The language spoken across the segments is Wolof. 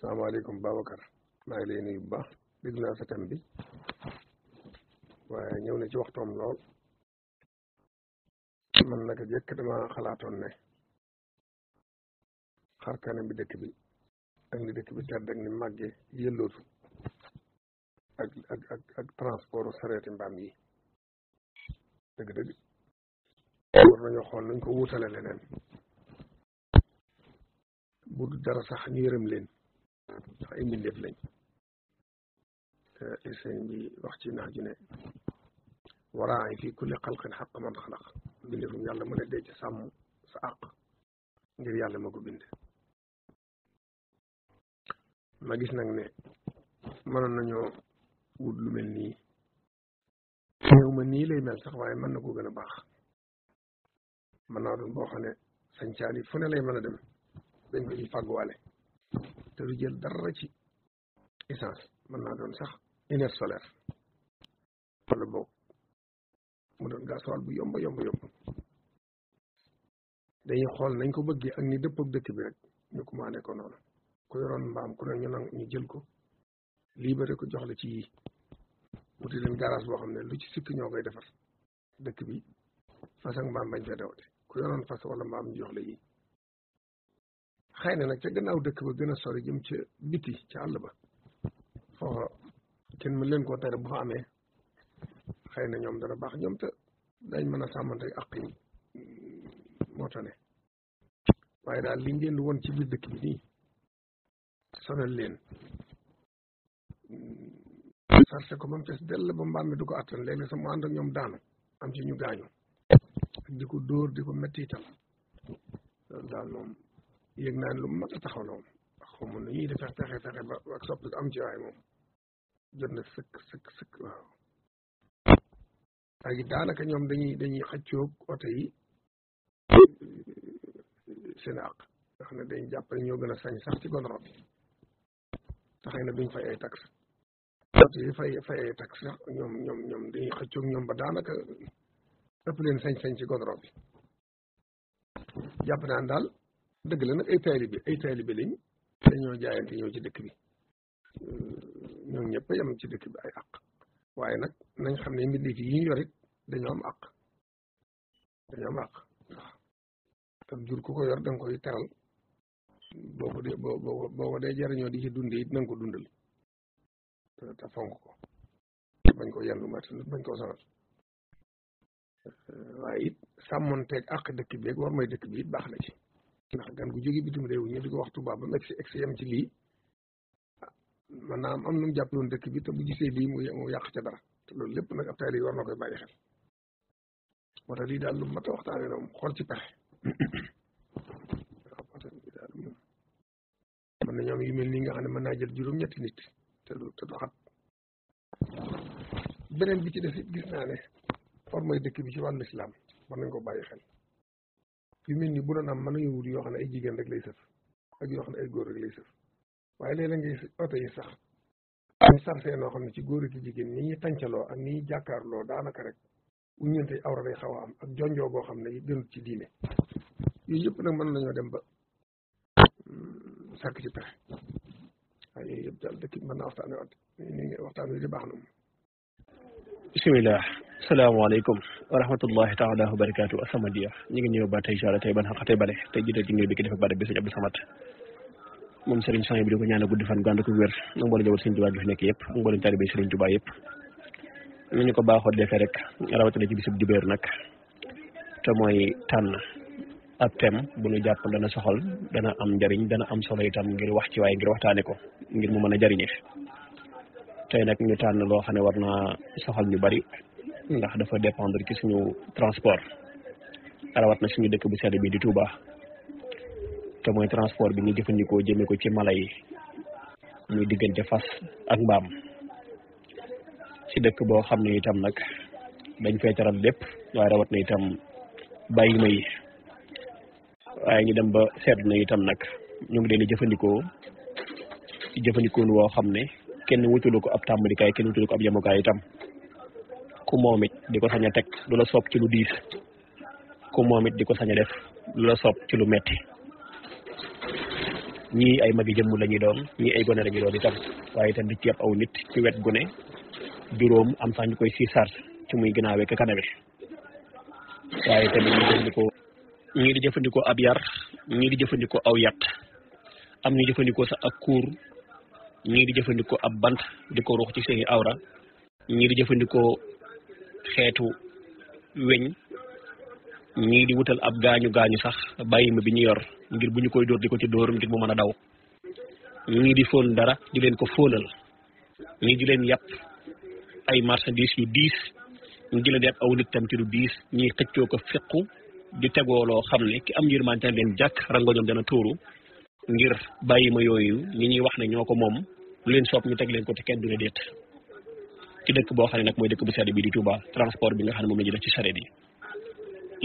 salaamaaleykum Babacar maa ngi lay nuyu bu baax dégg naa sa thème bi waaye ñëw na ci waxtoom lool man naka jëkk dama xalaatoon ne xar kanam bi dëkk bi ak ni dëkk bi tedd ak ni màggee yëllootu ak transport sareeti mbaam yi dëgg-dëgg war nañoo xool nañ ko wuutale leneen bu du dara sax ñu yërëm leen ndax ay mbindeef lañ te sëñ bi wax ci nax ju ne waraay fii kulli xalqin xaq man xalaq mbindeefum yàlla mën a dee ci sàmm sa àq ngir yàlla ma ko bind ma gis nag ne mënoon nañoo wut lu mel nii ñëw ma nii lay mel sax waaye mën na ko gën a baax mën naa doon boo xam ne sañcaal yi fu ne lay mën a dem dañ ko ci fàgguwaale te du jël dara ci essence mën naa doon sax énergie solaire wala boog mu doon gasoil bu yomb dañuy xool nañ ko bëggee ak ni dëpp ak dëkk bi rek ñu commandé ko noonu ku yoroon mbaam ku ne ñu jël ko libéré ko jox la ci yii wuti leen garage boo xam ne lu ci sikk ñoo koy defar dëkk bi fas ak mbaam bañ fee dawate ku yoroon fas wala mbaam ñu jox la yii xëy na nag ca gannaaw dëkk ba gën a sori jëm ca biti ca àll ba foofa kenn mën leen koo tere bu fa amee xëy na ñoom dana baax ñoom te dañ mën a sàmmante ak yi moo tax ne waaye daal li ngeen woon ci biir dëkk bi nii sonal leen sarse ko ba mu fees dell ba mbaam mi du ko attan léeg-léeg sa mu ànd ak ñoom daanu am ci ñu gaañu ak di ko dóor di ko metti itam loolu daal moom yëg naa ne lu mat a taxaw la moom xaw ma nu ñuy defee fexe ba ak soppi am ci waaye moom jot na sëkk waaw léegi daanaka ñoom dañuy xëccoog oto yi seen àq nga xam ne dañ jàpp ne ñoo gën a sañ sax ci gondoro bi te xëy na duñ fay ay taxe oto yi fay ay taxe sax ñoom dañuy xëccoog ñoom ba daanaka ëpp leen sañ-sañ ci gondoro bi jàpp naan daal dëgg la nag ay taalibe lañ dañoo jaayante ñëw ci dëkk bi ñoom ñëpp yam ci dëkk bi ay àq waaye nag nañ xam ne mbindeef yi ñu yor it dañoo am àq waaw ak jur ku ko yor da nga koy teral boo ko dee jariñoo di ci dundee it na nga ko dundal te fonk ko bañ ko yendu mat bañ koo sonal waaye it sàmmonteeg àq dëkk bi ak war may dëkk bi it baax na ci ndax gan gu jóge bitim réew ñu di ko wax tubaab ba mu egsi yem ci lii man naa am nu mu jàpp woon dëkk bi te bu gisee lii mu yàq ca dara te loolu lépp nag ab taalibe war na koy bàyyi xel moo tax lii daal lu mat a waxtaanee moom xool ci pexe waaw moo tax lii daal moom mën na ñoom yu mel nii nga xam ne mën naa jël juróom-ñetti nit te du xat beneen bi ci def it gis naa ne formay dëkk bi ci wàllu islam war nañ ko bàyyi xel yu mel ni bu doon am mën nañu wut yoo xam ne ay jigéen rek lay sëf ak yoo xam ne ay góor rek lay sëf waaye léeg-léeg ngay oto yi sax ñu sarfee noo xam ne ci góor ak jigéen ñi ñuy tàncaloo ak ni ñuy jàkkaarloo daanaka rek bu ñeente awra day xaw a am ak jonjoo goo xam ne gënut ci diine yooyu yëpp nag mën nañoo dem ba sàkk ci pexe waaye yooyu yëpp daal dëkk bi mën naa waxtaan wi di baax na moom. bisimilah salaamaaleykum wa rahmatullahi taala wa barakaatu As-Samadiyya ñu ngi ñëw ba tey incha allah tey ban xaqate bale tey jiital ci ñëw bi ki dafa bare bi sëñ Abdou Samad moom Serigne Sang bi di ko ñaanal guddi fan gànd ko wér ak mboolem njaboot Serigne Touba gi fi nekk yëpp ak mboolem taalibe Serigne Touba yëpp ni ñu ko baaxoo defee rek rawatina ci bisub dibéer nag te mooy tànn ab thème bu ñu jàpp dana soxal dana am njariñ dana am solo itam ngir wax ci waaye ngir waxtaane ko ngir mu mën a jariñe tey nag ñu tànn loo xam ne war naa soxal ñu bari ndax dafa dépendre ci suñu transport rawat na suñu dëkk bu sedd bi di Touba te mooy transport bi ñu jëfandikoo jëmee ko ci mala yi muy diggante fas ak mbaam ci dëkk boo xam ne itam nag dañ fay taral lépp waaye rawat na itam bàyyi ma yi waaye ñu dem ba seetlu na itam nag ñu ngi leen di jëfandikoo ci jëfandikoon woo xam ne kenn wutalu ko ab tàmbalikaay kenn wutalu ko ab yemukaay itam ku moom it di ko sañ a teg lu la soob ci lu diis ku moom it di ko sañ a def lu la soob ci lu metti ñii ay magi jëmm la ñuy doon ñii ay gone la ñuy doon itam waaye itam di ceeb aw nit ci wet gune juróom am sax ñu koy si sar ci muy ginnaawee ka kaname waaye tamit ñii di jëfandikoo ab yar ñii di jëfandikoo aw yat am ñu jëfandikoo sax ak kuur ñii di jëfandikoo ab bant di ko ruux ci seeni awra ñii di jëfandikoo xeetu weñ ñii di wutal ab gaañu sax bàyyi ma bi ñu yor ngir bu ñu koy dóor di ko ci dóor ngir mu mën a daw ñii di fóon dara di leen ko fóonal ñii di leen yàpp ay marchandise yu diis ñii di leen yàpp aw nit tam ci lu diis ñii xëccoo ko fequ di tegoo loo xam ne ki am yërmande leen jàkk rangoñoom dana tuuru ngir bàyyi ma yooyu ñi ñuy wax ne ñoo ko moom lu leen soob ñu teg leen ko te kenn du ne déet ci dëkk boo xam ne nag mooy dëkk bu sedd bi di Touba transport bi nga xam ne moom la ñuy def ci sareet yi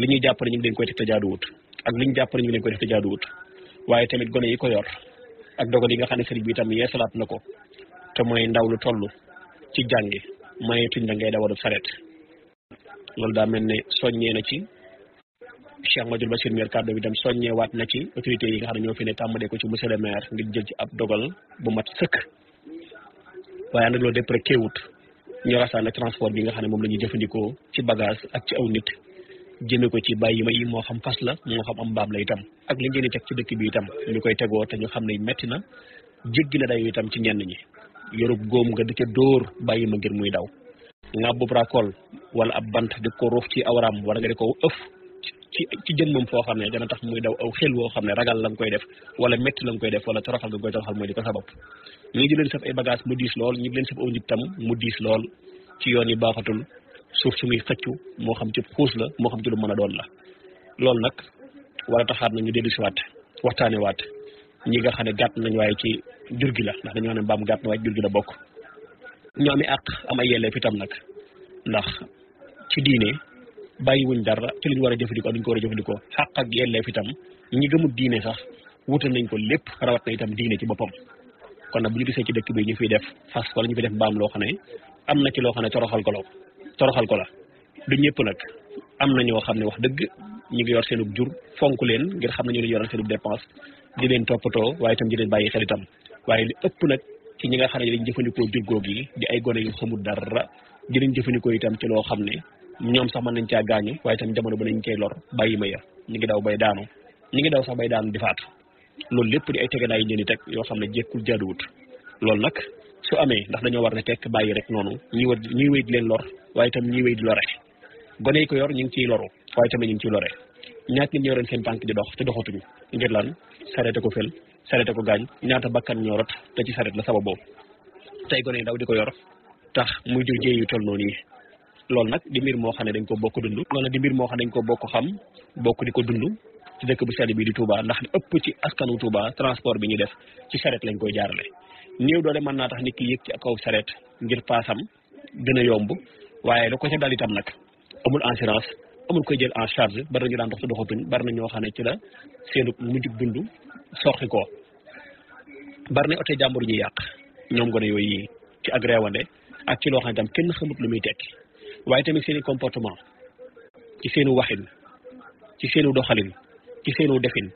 li ñuy jàpp ne ñu ngi leen koy def te jaaduwut ak li ñu jàpp ne ñu ngi leen koy def te jaaduwut waaye tamit gone yi ko yor ak dogal yi nga xam ne sëriñ bi itam yeesalaat na ko te mooy ndaw lu toll ci jàngi mayetuñ la ngay dawalub sareet loolu daa mel ne soññee na ci Cheikh Madou Bassir maire kàddu bi itam soññee waat na ci autorité yi nga xam ne ñoo fi ne tàmbalee ko ci monsieur le maire ngir jël ci ab dogal bu mat sëkk waaye ànd ak loolu dépp rek teewut ñu rasaan ak transport bi nga xam ne moom la ñuy jëfandikoo ci bagage ak ci aw nit jëme ko ci bàyyi ma yi moo xam fas la moo xam am mbaam la itam ak li ngeen di teg ci dëkk bi itam ñu koy tegoo te ñu xam ne metti na jéggi na dayu itam ci ñenn ñi yorub góom nga di ca dóor bàyyi ma ngir muy daw ngàbbu bracol wala ab bant di ko ruuf ci awraam wala nga di ko ëf ci jën moom foo xam ne dana tax muy daw aw xel woo xam ne ragal la nga koy def wala métti la nga koy def wala toroxal nga koy toroxal mooy di ko sabab ñii di leen saf ay bagage mu diis lool ñi di leen saf aw nit tam mu diis lool ci yoon yi baaxatul suuf su muy xëccu moo xam ci xuus la moo xam ci lu mën a doon la loolu nag wala taxaat na ñu dellu si waat waxtaane waat ñi nga xam ne gàtt nañ waaye ci jur gi la ndax dañoo ne mbaam gàtt na waaye jur gi la bokk ñoo ami àq am ay yelleef itam nag ndax ci diine bàyyiwuñ dara ci li ñu war a jëfandikoo duñ ko war a jëfandikoo xàq ak yelleef itam ñi gëmut diine sax wutal nañ ko lépp rawat na itam diine ci boppam kon nag bu ñu gisee ci dëkk bi ñu fiy def fas wala ñu fi def mbaam loo xam ne am na ci loo xam ne toroxal ko la du ñëpp nag am na ñoo xam ne wax dëgg ñu ngi yor seenub jur fonk leen ngir xam ne ñu leen yoral seenub dépense di leen toppatoo waaye itam di leen bàyyi xel itam waaye li ëpp nag ci ñi nga xam ne dañ jëfandikoo jur googu yi di ay gone yu xamul dara di leen jëfandikoo itam ci loo xam ne ñoom sax mën nañ caa gaañu waaye itam jamono ba nañ koy lor bàyyi ma ya ñu ngi daw bay daanu ñu ngi daw sax bay daanu di faatu loolu lépp di ay tegandaay yi leen di teg yoo xam ne jekkul jaaduwut loolu nag su amee ndax dañoo war ne tekk bàyyi rek noonu ñuy wéy di leen lor waaye itam ñuy wéy di lore gone yi ko yor ñu ngi ciy loru waaye tamit ñu ngi ciy lore ñaata nit ñoo ren seen tànk di dox te doxatuñu ngir lan sareete ko fel sareete ko gaañ ñaata bakkan ñoo rot te ci sareet la sababoo tey gone yi daw di ko yor tax muy jur jéey yu toll noonu yi loolu nag di mbir moo xam ne dañ ko bokk dund loolu nag di mbir moo xam ne dañ ko bokk xam bokk di ko dund ci dëkk bu sell bi di Touba ndax ëpp ci askanu Touba transport bi ñu def ci sareet lañ koy jaarale néew doole mën naa tax nit ki yëg ci kaw sareet ngir paasam gën a yomb waaye lu ko ca dal itam nag amul assurance amul koy jël en charge bari na ñu daan dox te doxatuñ bari na ñoo xam ne ci la seenu mujjug dund soxi ko bari na oto jàmbur ñuy yàq ñoom gone yooyu yi ci ak réewande ak ci loo xam ne itam kenn xamut lu muy tekki waaye tamit seeni comportement ci seenu waxin ci seenu doxalin ci seenu defin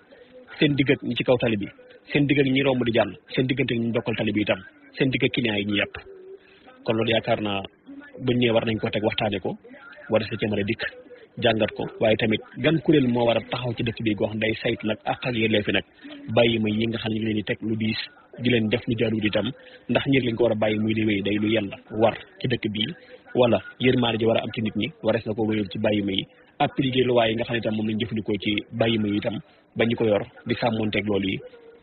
seen digg ak ñi ci kaw tali bi seen digg ak ñi romb di jàll seen diggante ñi bokkal tali bi itam seen digg ak client yi ñu yàpp kon loolu yaakaar naa buñ ñëwee war nañ ko teg waxtaane ko war a sa ci mën a dikk jàngat ko waaye tamit gan kuréel moo war a taxaw ci dëkk bi goo xam day saytu nag ak yelleefi nag bàyyi ma yi nga xam ne ñu leen di teg lu diis di leen def lu jaaduwut itam ndax ñi lañ ko war a bàyyi muy di wéy day lu yella war ci dëkk bii wala yërmaande ji war a am ci nit ñi warees na ko wéyal ci bàyyi ma yi appliqué luwaay yi nga xam ne itam moom lañ jëfandikoo ci bàyyi ma yi itam ba ñu ko yor di sàmmonteeg loolu yi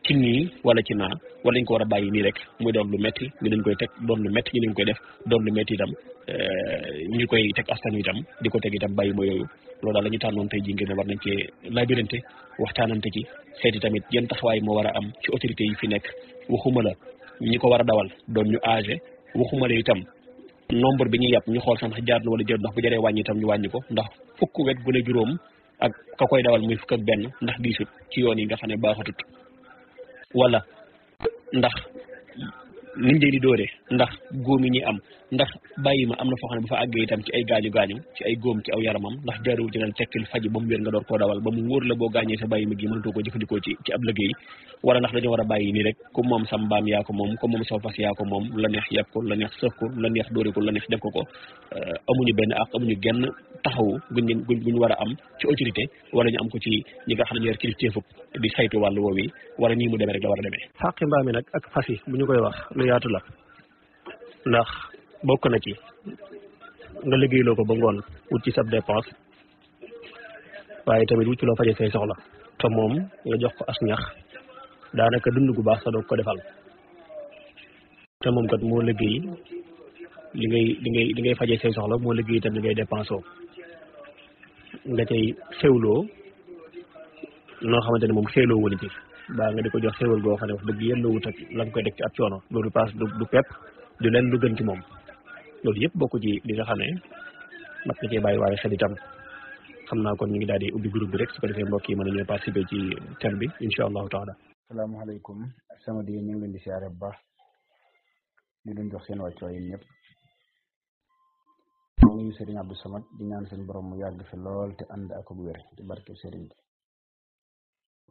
ci nii wala ci naa wala dañ ko war a bàyyi nii rek muy doon lu metti ñu dañ koy teg doon lu metti ñu dañ koy def doon lu metti itam ñu koy teg askan wi itam di ko teg itam bàyyi ma yooyu loolu daal la ñu tànnoon tey jii ngir ne war nañ cee labirante waxtaanante ci seeti tamit yan taxawaay moo war a am ci autorité yi fi nekk waxuma la ñi ko war a dawal doon ñu âgé waxuma la itam nombre bi ñuy yàpp ñu xool sax ndax jaar na wala jël ndax bu jaree wàññi itam ñu wàññi ko ndax fukk wet gu ne juróom ak ka koy dawal muy fukk ak benn ndax diisut ci yoon yi nga xam ne baaxatut wala ndax niñ leen di dóore ndax góom yi ñuy am ndax bàyyi ma am na foo xam ne bu fa àggee itam ci ay gaañu ci ay góom ci aw yaramam ndax jaaruwu ci naan tekkil faji ba mu wér nga door koo dawal ba mu wóor la boo gaañee sa bàyyi ma gi mënatoo ko jëfandikoo ci ab liggéey wala ndax dañoo war a bàyyi nii rek ku moom sam mbaam yaa ko moom ku moom saw fas yaa ko moom la neex yàpp ko la neex sëf ko la neex dóore ko la neex def ko amuñu benn ak amuñu genn taxawu guñ war a am ci autorité wala ñu am ko ci ñi nga xam ne ñoo yor kilifteefug di saytu wàllu woowu wala nii mu demee rek la war a demee xàqi mbaam mi nag ak fas yi bu ñu koy wax lu yaatu la ndax bokk na ci nga liggéeyloo ko ba ngoon wut ci sab dépense waaye tamit wut ci loo faje say soxla te moom nga jox ko as ñax daanaka dund gu baax sa doog ko defal te moom kat moo liggéey li ngay faje say soxla moo liggéey itam li ngay dépensé nga cay xewloo noo xamante ne moom xewloo wala ci baa nga di ko jox xewal goo xam ne wax dëgg yelloo wut ak la nga koy deg ci ab coono loolu paas du pepp du leen lu gën ci moom loolu yëpp bokk ci li nga xam ne mat na cee bàyyi waaye xel itam xam naa kon ñu ngi daal di ubbi groupe bi rek su ko defee mbokk yi mën nañoo participer ci thème bi incha allahu taala. salaamaaleykum sama di ñu ngi leen di siyaare bu baax di leen jox seen wàccuwaay yi ñëpp maa ngi nuyu Serigne Abdou Samad di ñaan seen borom mu yàgg fi lool te ànd ak bu wér ci barke Serigne bi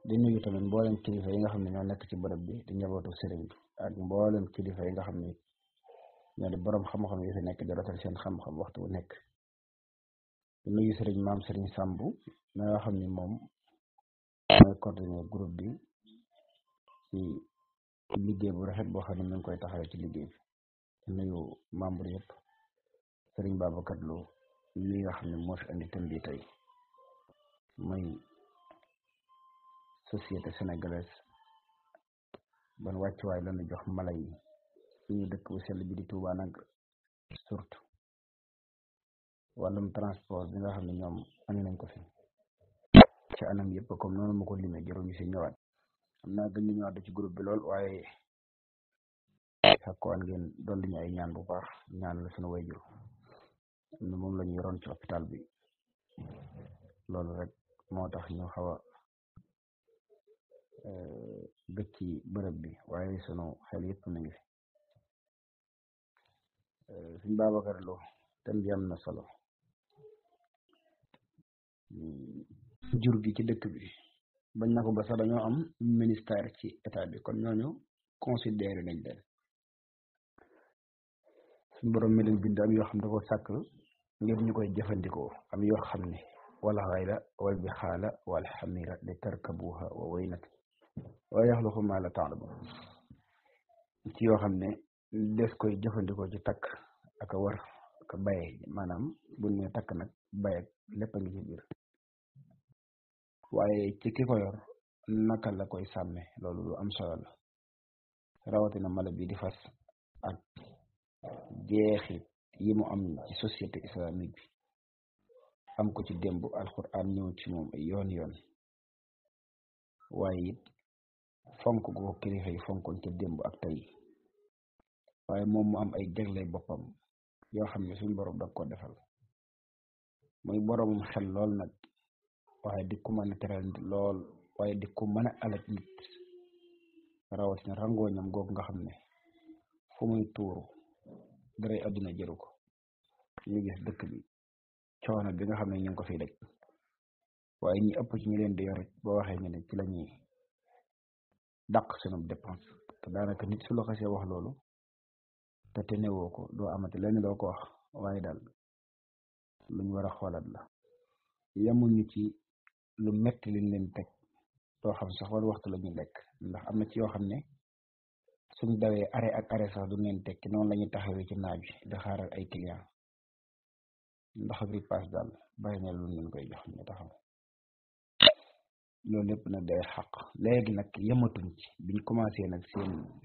di nuyu tamit mboolem kilifa yi nga xam ne ñoo nekk ci bërëb bi di njabootu Serigne bi ak mboolem kilifa yi nga xam ne ñoo di borom xam-xam yi fi nekk di rotal seen xam-xam waxtu bu nekk di nuyu Serigne maam Serigne Sambu ma nga xam ni moom mooy coordonné groupe bi ci liggéey bu rafet boo xam ne mi ngi koy taxawee ci liggéey bi di nuyu membre yëpp Serigne Babacar Lo mi nga xam ne moo fi andi thème bi tey muy société sénégalaise ban wàccuwaay lañu jox mala yi suñu dëkk bu sell bi di Touba nag surtout wàllum transport bi nga xam ne ñoom andi nañ ko fi ci anam yëpp comme noonu ma ko limee jarul ñu si ñëwaat xam naa gën ñu ñëwaat ci groupe bi lool waaye xakkuwaan ngeen dolli ñu ay ñaan bu baax ñaan la suñu wayjur ne moom la ñu yoroon ci hôpital bi loolu rek moo tax ñu xaw a gëj ci bërëb bi waaye sunu xel yëpp na ngi fi suñ Babacar Lo thème bi am na solo jur gi ci dëkk bi bañ na ko ba sax dañoo am ministère ci état bi kon ñooñu considéré nañ leen suñ borom mi leen bind am yoo xam da ko sàkk ngir ñu koy jëfandikoo am yoo xam ne wala xayla wal bi xaala wal xamira li tarkabuha wa waynat wa yaxluqu ma la taalamun ci yoo xam ne des koy jëfandikoo ci takk ak a war ak a baye maanaam bu ne takk nag baye lépp a ngi ci biir waaye ci ki ko yor naka la koy sàmme loolu lu am solo la rawatina mala bi di fas ak jeexit yi mu am ci société islamique bi am ko ci démb alquran ñëw ci moom ay yoon waaye it fonk ko kilifa yi fonkoon ca démb ak tey waaye moom mu am ay jagle boppam yoo xam ne suñu borom da ko defal muy boromum xel lool nag waaye di ko mën a teral nit lool waaye di ko mën a alal nit rawatina rangooñam googu nga xam ne fu muy tuuru daray àdduna jëru ko ñu gis dëkk bi coono bi nga xam ne ñu ngi ko fiy daj waaye ñi ëpp ci ñi leen di yor boo waxee ñu ne ci la ñuy dàq sunu dépense te daanaka nit su la xasee wax loolu te te newoo ko doo amati lenn loo ko wax waaye daal luñ war a xoolaat la yemuñu ci lu metti liñ leen teg doo xam sax wala waxtu la ñuy lekk ndax am na ci yoo xam ne suñ dawee arrêt ak arrêt sax du leen tekki noonu la ñuy taxawee ci naaj bi di xaaral ay client ndax ak ripaas daal bari na lu leen koy jox ñu taxaw loolu lépp nag day xaq léegi nag yematuñ ci biñ commencé nag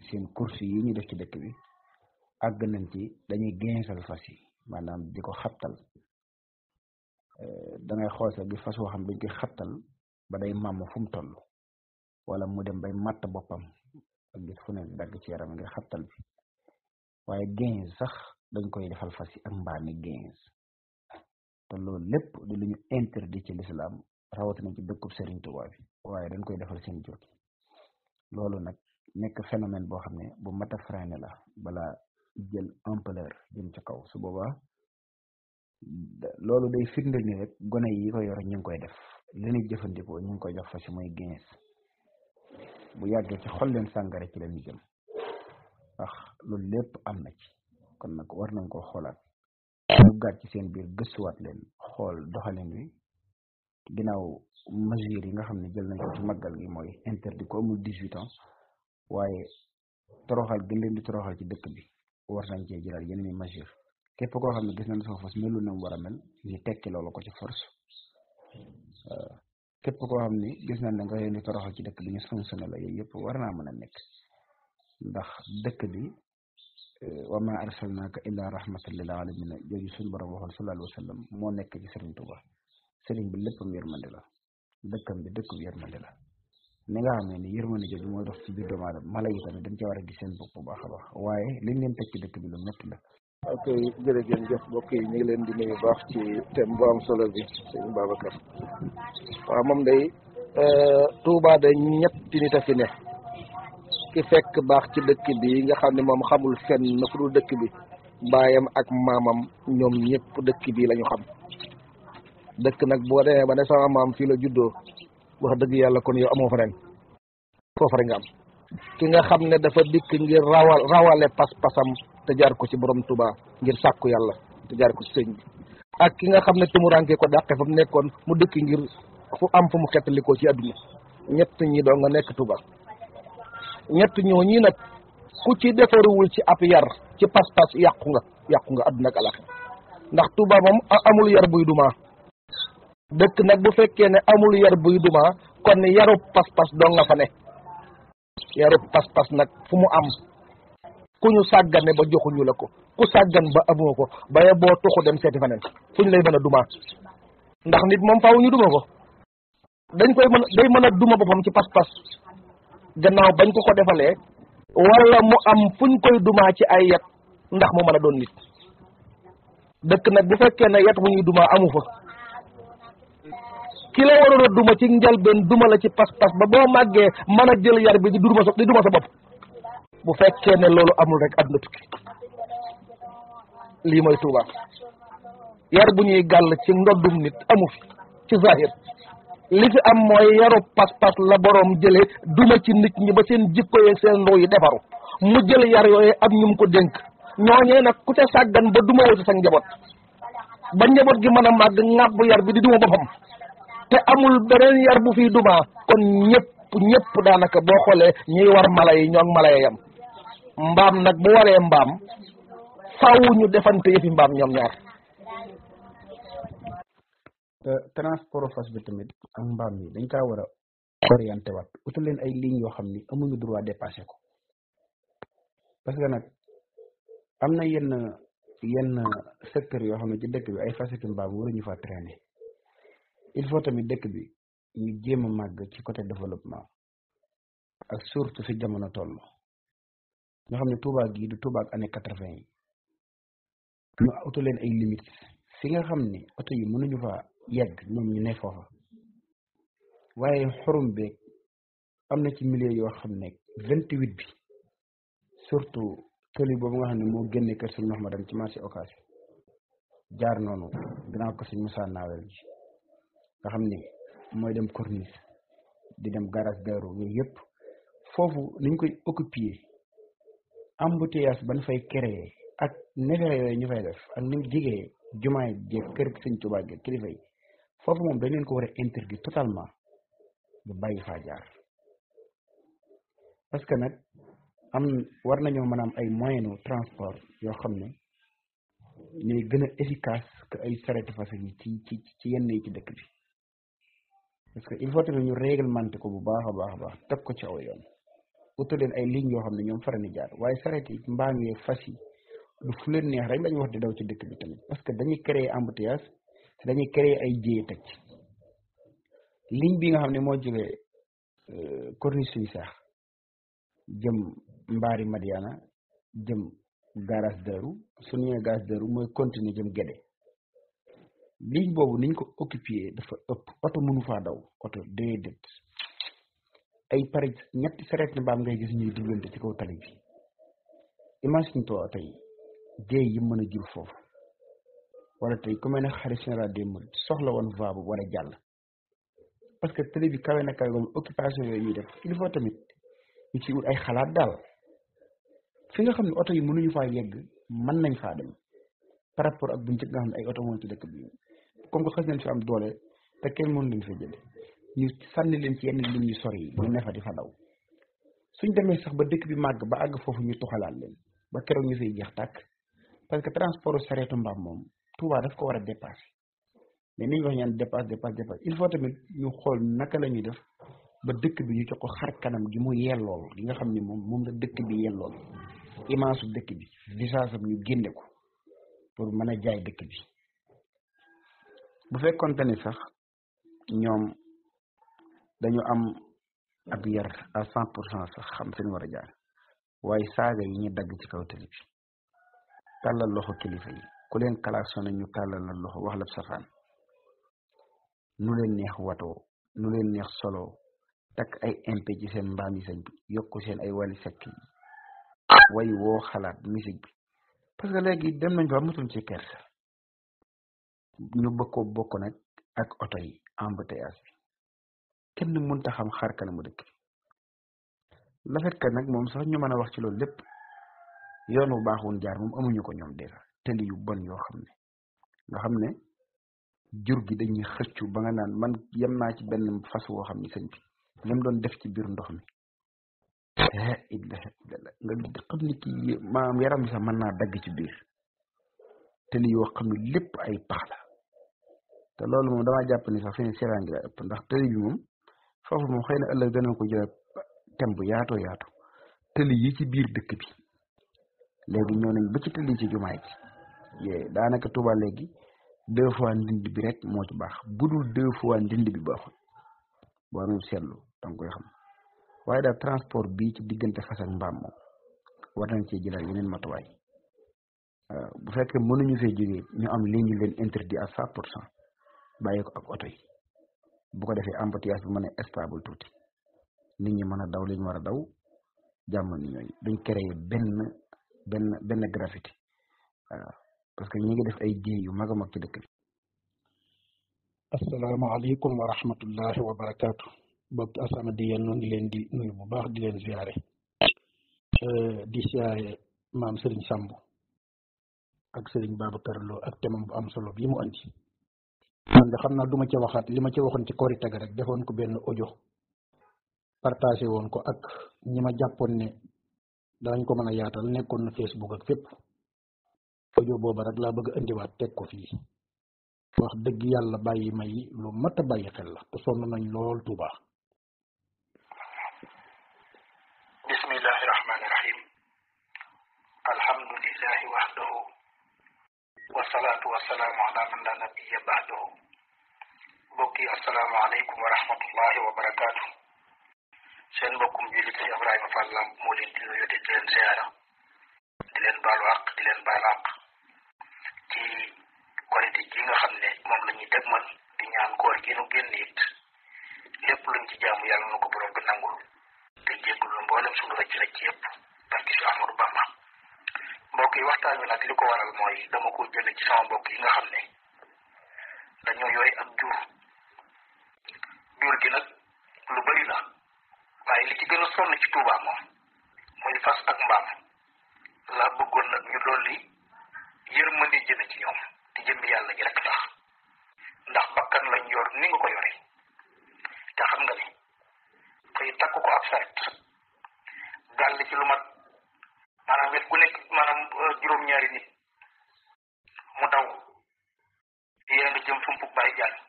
seen course yi ñu def ci dëkk bi àgg nañ ci dañuy génsal fas yi maanaam di ko xattal da ngay xool sax gi fas woo xam dañ koy xattal ba day màmm fu mu toll wala mu dem bay matt boppam ak gis fu ne dagg ci yaram ngir xattal bi waaye gens sax dañ koy defal fas yi ak mbaami gens te loolu lépp di lu ñu interdit ci lislaam rawatina ci dëkkub Serigne Touba bi waaye dañ koy defal seen jur loolu nag nekk phénomène boo xam ne bu mat a freiné la balaa jël ampleur jëm ca kaw su boobaa loolu day firndeel ni rek gone yi ko yor ñu ngi koy def li ñuy jëfandikoo ñu ngi koy jox fa si mooy guinness bu yàggee ci xol leen sàngara ci la ñu jëm ndax loolu lépp am na ci kon nag war nañ koo xoolaat duggaat ci seen biir gëstuwaat leen xool doxalin wi ginnaaw mesures yi nga xam ne jël nañ ko ci màggal gi mooy interdit ko amul 18 ans waaye toroxal gën leen di toroxal ci dëkk bi war nañ cee jëlaat yeneen i mesures képp koo xam ne gis nañ sa fas melu na mu war a mel ñu tekki loolu ko ci force képp koo xam ne gis nañ ne nga leen di toroxal ci dëkk bi ñu sanctionné la yooyu yëpp war naa mën a nekk ndax dëkk bi wa ma arsalnaaka illa rahmatan lil alamin jooju suñu borom waxoon sallallahu alayhi wa sallam moo nekk ci Serigne Touba Serigne bi léppam yërmande la dëkkam bi dëkk bi yërmande la ni nga xam ne ni yërmande jooju mooy dox ci biir doomu aadama mala yi tamit dañ ca war a gis seen bopp bu baax a baax waaye liñ leen teg ci dëkk bi lu métti la. ok jërëjëf mbokk yi ñu ngi leen di nuyu baax ci thème bu am solo bi sëñ Babacar waaw moom day Touba day ñetti nit a fi ne ki fekk baax ci dëkk bi nga xam ne moom xamul fenn na fu dul dëkk bi baayam ak maamam ñoom ñëpp dëkk bi lañu xam dëkk nag boo demee ba ne sama maam fii la juddoo wax dëgg yàlla kon yow amoo fa ren foofu rek nga am ki nga xam ne dafa dikk ngir rawale pas-pasam te jaar ko ci borom Touba ngir sàkku yàlla te jaar ko ci sëñ bi ak ki nga xam ne tumuranke ko dàqe fa mu nekkoon mu dëkk ngir fu am fu mu xettalikoo ci àdduna ñett ñi doo nga nekk Touba ñett ñoo ñii nag ku ci defaruwul ci ab yar ci pas-pas yàqu nga àdduna ak alax ndax Touba moom amul yar buy duma dëkk nag bu fekkee ne amul yar buy duma kon yarub pas-pas doo nga fa ne yarub pas-pas nag fu mu am ku ñu sàggane ba joxuñu la ko ku sàggan ba amoo ko baye boo tuxu dem seeti faneen fu ñu lay mën a duma ndax nit moom faaw ñu duma ko dañ koy day mën a duma boppam ci pas-pas gannaaw bañ ko defalee wala mu am fuñ koy dumaa ci ay yat ndax mu mën a doon nit dëkk nag bu fekkee ne yat wu ñuy dumaa amu fa ki la waroon a duma ci njëlbeen duma la ci pas-pas ba boo màggee mën a jël yar bi di duma sa bopp bu fekkee ne loolu amul rek àdduna tukki lii mooy Touba yar bu ñuy gàll ci ndoddum nit amu fi ci zahir li fi am mooy yaru pas-pas la boroom jëlee duma ci nit ñi ba seen jikko yeeg seen ndoo yi defaru mu jël yar yooyu am ñu ko dénk ñooñee nag ku ca sàggan ba duma woo ci sa njaboot ba njaboot gi mën a màgg ŋàbb yar bi di duma boppam te amul beneen yar bu fiy duma kon ñëpp daanaka boo xoolee ñuy war mala yi ñoo mala ya yam mbaam nag bu waree mbaam faaw ñu defante yëfi mbaam ñoom ñaar. transport fas bi tamit ak mbaam yi dañ kaa war a orienté waat utal leen ay lignes yoo xam ni amuñu droit dépassé ko parce que nag am na yenn secteur yoo xam ne ci dëkk bi ay fas ak mbaam waruñu fa traîner il faut tamit dëkk bi ñu jéem a màgg ci côté développement ak surtout fi jamono toll ñoo xam ne Touba gii du Touba ak année 80 yi ñu utal leen ay limites fi nga xam ni oto yi mënuñu fa yegg ñoom ñu ne foofa waaye xorum beeg am na ci milieu yoo xam ne 28 bi surtout tëli boobu nga xam ne moo génne kër sëñ Mahmadam ci marché Ocass jaar noonu ginnaaw ko sëñ Moussa Nawel ji nga xam ni mooy dem corniche di dem garage Darou yooyu yëpp foofu niñ koy occupier embouteillage ban fay créer ak nefere yooyu ñu fay def ak ni mu jigee jumaay jeeg kër sëñ Tuubaa gi kilifa yi foofu moom dañ leen ko war a interdit totalement bu bàyyi faa jaar parce que nag war nañoo mën a am ay moyens transport yoo xam ne ñuy gën a efficace que ay sareeti fas yi ci yenn yi ci dëkk bi parce que il faut tamit ñu réglementé ko bu baax a baax teg ko ci aw yoon utal leen ay lignes yoo xam ne ñoom fara ni jaar waaye sareet yi mbaam yi fas yi du fu leen neex rek lañu wax di daw ci dëkk bi tamit parce que dañuy créer embouteillage te dañuy créer ay jéye teg ci ligne bi nga xam ne moo jógee corniche suñu saax jëm mbaari Madiana jëm garage Darou su ñëwee garage Darou mooy continuer jëm Guédé ligne boobu niñ ko occupé dafa ëpp oto mënu faa daw oto déedéet ay pare ñetti sareet na mbaam ngay gis ñuy diggante ci kaw tali bi imagine toi tey jéey yi mën a jur foofu wala tey ku mel ne xarit général des mourides soxla woon voie bu war a jàll parce que tali bi kawe na kawe ba occupation yooyu ñuy def il faut tamit ñu ci wut ay xalaat daal fi nga xam ne oto yi mënuñu faa yegg mën nañ faa dem par rapport ak bu njëkk nga xam ne ay oto moom ci dëkk bi comme que xas nañ fi am doole te kenn mënu leen fa jële ñu sànni leen ci yenn lim ñu sori yi ñu ne fa di fa daw suñ demee sax ba dëkk bi màgg ba àgg foofu ñu tuxalaat leen ba keroog ñu fiy jeex tàkk parce que transport sareetu mbaam moom Touba daf ko war a dépasser mais ni ñu wax ñaan dépasse il faut tamit ñu xool naka la ñuy def ba dëkk bi ñu jox ko xar kanam gi mu yellool gi nga xam ne moom la dëkk bi yellool image su dëkk bi visage am ñu génne ko pour mën a jaay dëkk bi bu fekkoonte ni sax ñoom dañu am ab yar à 100% sax xam seen war a jaar waaye saaga yi ñu dagg ci kaw tali bi tàllal loxo kilifa yi ku leen klaxonné ñu tàllal la loxo wax la safaan nu leen neex watoo nu leen neex solo takk ay MP ci seen mbaam yi sañ bi yokku seen ay wali sekk yi way woo xalaat musique bi parce que léegi dem nañ fa amatul ci kersa ñu bëggoo bokk nag ak oto yi embouteillage bi kenn mënta xam xar kanamu dëkk bi la fait que nag moom sax ñu mën a wax ci loolu lépp yoon bu baaxoon jaar moom amuñu ko ñoom déjà tëli yu bon yoo xam ne nga xam ne jur gi dañuy xëccu ba nga naan man yem naa ci benn fas woo xam ne sëñ bi lim doon def ci biir ndox mi nga xam ni kii maanaam yaram bi sax mën naa dagg ci biir tëli yoo xam ne lépp ay pax la te loolu moom damaa jàpp ni sax fi ne seeraan gi la ëpp ndax tëli bi moom foofu moom xëy na ëllëg dana ko jël thème bu yaatoo yaatu tëli yi ci biir dëkk bi léegi ñëw nañ ba ci tëli ci jumaay ji daanaka Touba léegi 2 fois ndindi bi rek moo ci baax budul 2 fois ndindi bi baaxul boo amee seetlu danga koy xam waaye daal transport bii ci diggante fas ak mbaam moom war nañ cee jëlal yeneen matuwaay bu fekkee mënuñu fee jógee ñu am ligne yu leen interdit à 100% bàyyi ko ak oto yi bu ko defee embouteillage bi mën a stable tuuti nit ñi mën a daw li ñu war a daw jàmm ni ñooy duñ créer benn graffiti waaw parce que ñi ngi def ay jéey yu mag a mag ci dëkk bi. asalaamaaleykum wa rahmatullahi wa barakaatu. bokk As-Samadiyya noo ngi leen di nuyu bu baax di leen ziare di ziare maam Serigne Samb ak Serigne Babacar Lo ak temam bu am solo bii mu andi. man de xam naa du ma ca waxaat li ma ca waxoon ci Korite ga rek defoon ko benn audio partagé woon ko ak ñi ma jàppoon ne danañ ko mën a yaatal nekkoon na Facebook ak fépp audio booba rek laa bëgg a indiwaat teg ko fii wax dëgg yàlla bàyyi may lu mat a bàyyi xel la te sonn nañ lool Tuuba. bismillahi rahmani rahim alhamdulillahi wahdahu wasalaatu wasalaamu ala man la nabiyya ba'dahu mbokk yi assalaamu aleykum wa rahmatullahi wa barakaatu. seen mbokkum jullit si Ibrahima Fall Lamp moo leen di nuyu di leen ziyaara di leen baalu àq di leen baal àq ci Korite gi nga xam ne moom la ñuy dégmal di ñaan koor gi nu génn it lépp luñ ci jaamu yàlla na ko borom bi nangul te jéggul mboolem suñu rëcc yëpp barke si Ahmadou Bamba. mbokk yi waxtaan wi nag li ko waral mooy dama ko jële ci sama mbokk yi nga xam ne dañoo yore ak jur gi nag lu bari la waaye li ci gën a sonn ci Touba moom mooy fas ak mbaam laa bëggoon nag ñu dolli yërmande jëme ci ñoom te jëmmi yàlla ji rek tax ndax bakkan lañ yor ni nga ko yore te xam nga ni xëy takk ko ab saret gàll ci lu mat maanaam wet gu nekk maanaam juróom-ñaari nit mu daw yée nga jëm fumpuk Baye Diagne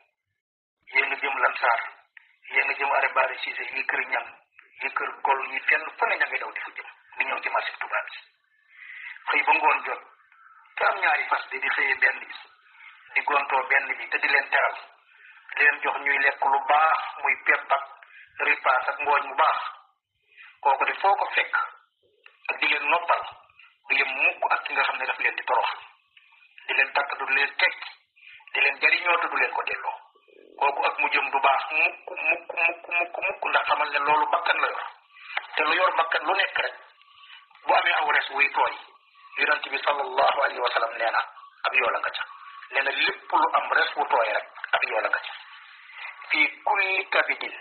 yée nga jëm Lansar yée nga jëm Are Bari Cissé yi kër ñan yi kër gol yi fenn fa ne ña ngi daw di fa jëm di ñëw ci marché Touba bi xëy ba ngoon jot te am ñaari fas bi di xëyee benn bi di gontoo benn bi te di leen teral di leen jox ñuy lekk lu baax muy pepp ak ripaas ak ngooñ mu baax kooku de foo ko fekk ak di leen noppal du yem mukk ak ki nga xam ne daf leen di torox di leen takk du leen teg di leen jariñoo te du leen ko delloo kooku ak mu jëm du baax mukk ndax xamal ne loolu bakkan la yor te lu yor bakkan lu nekk rek bu amee aw res wuy tooy yonent bi sallallahu alayhi wa sallam nee na ab yoola nga ca nee na lépp lu am res wu tooy rek ab yoola nga ca fii kulli kabidin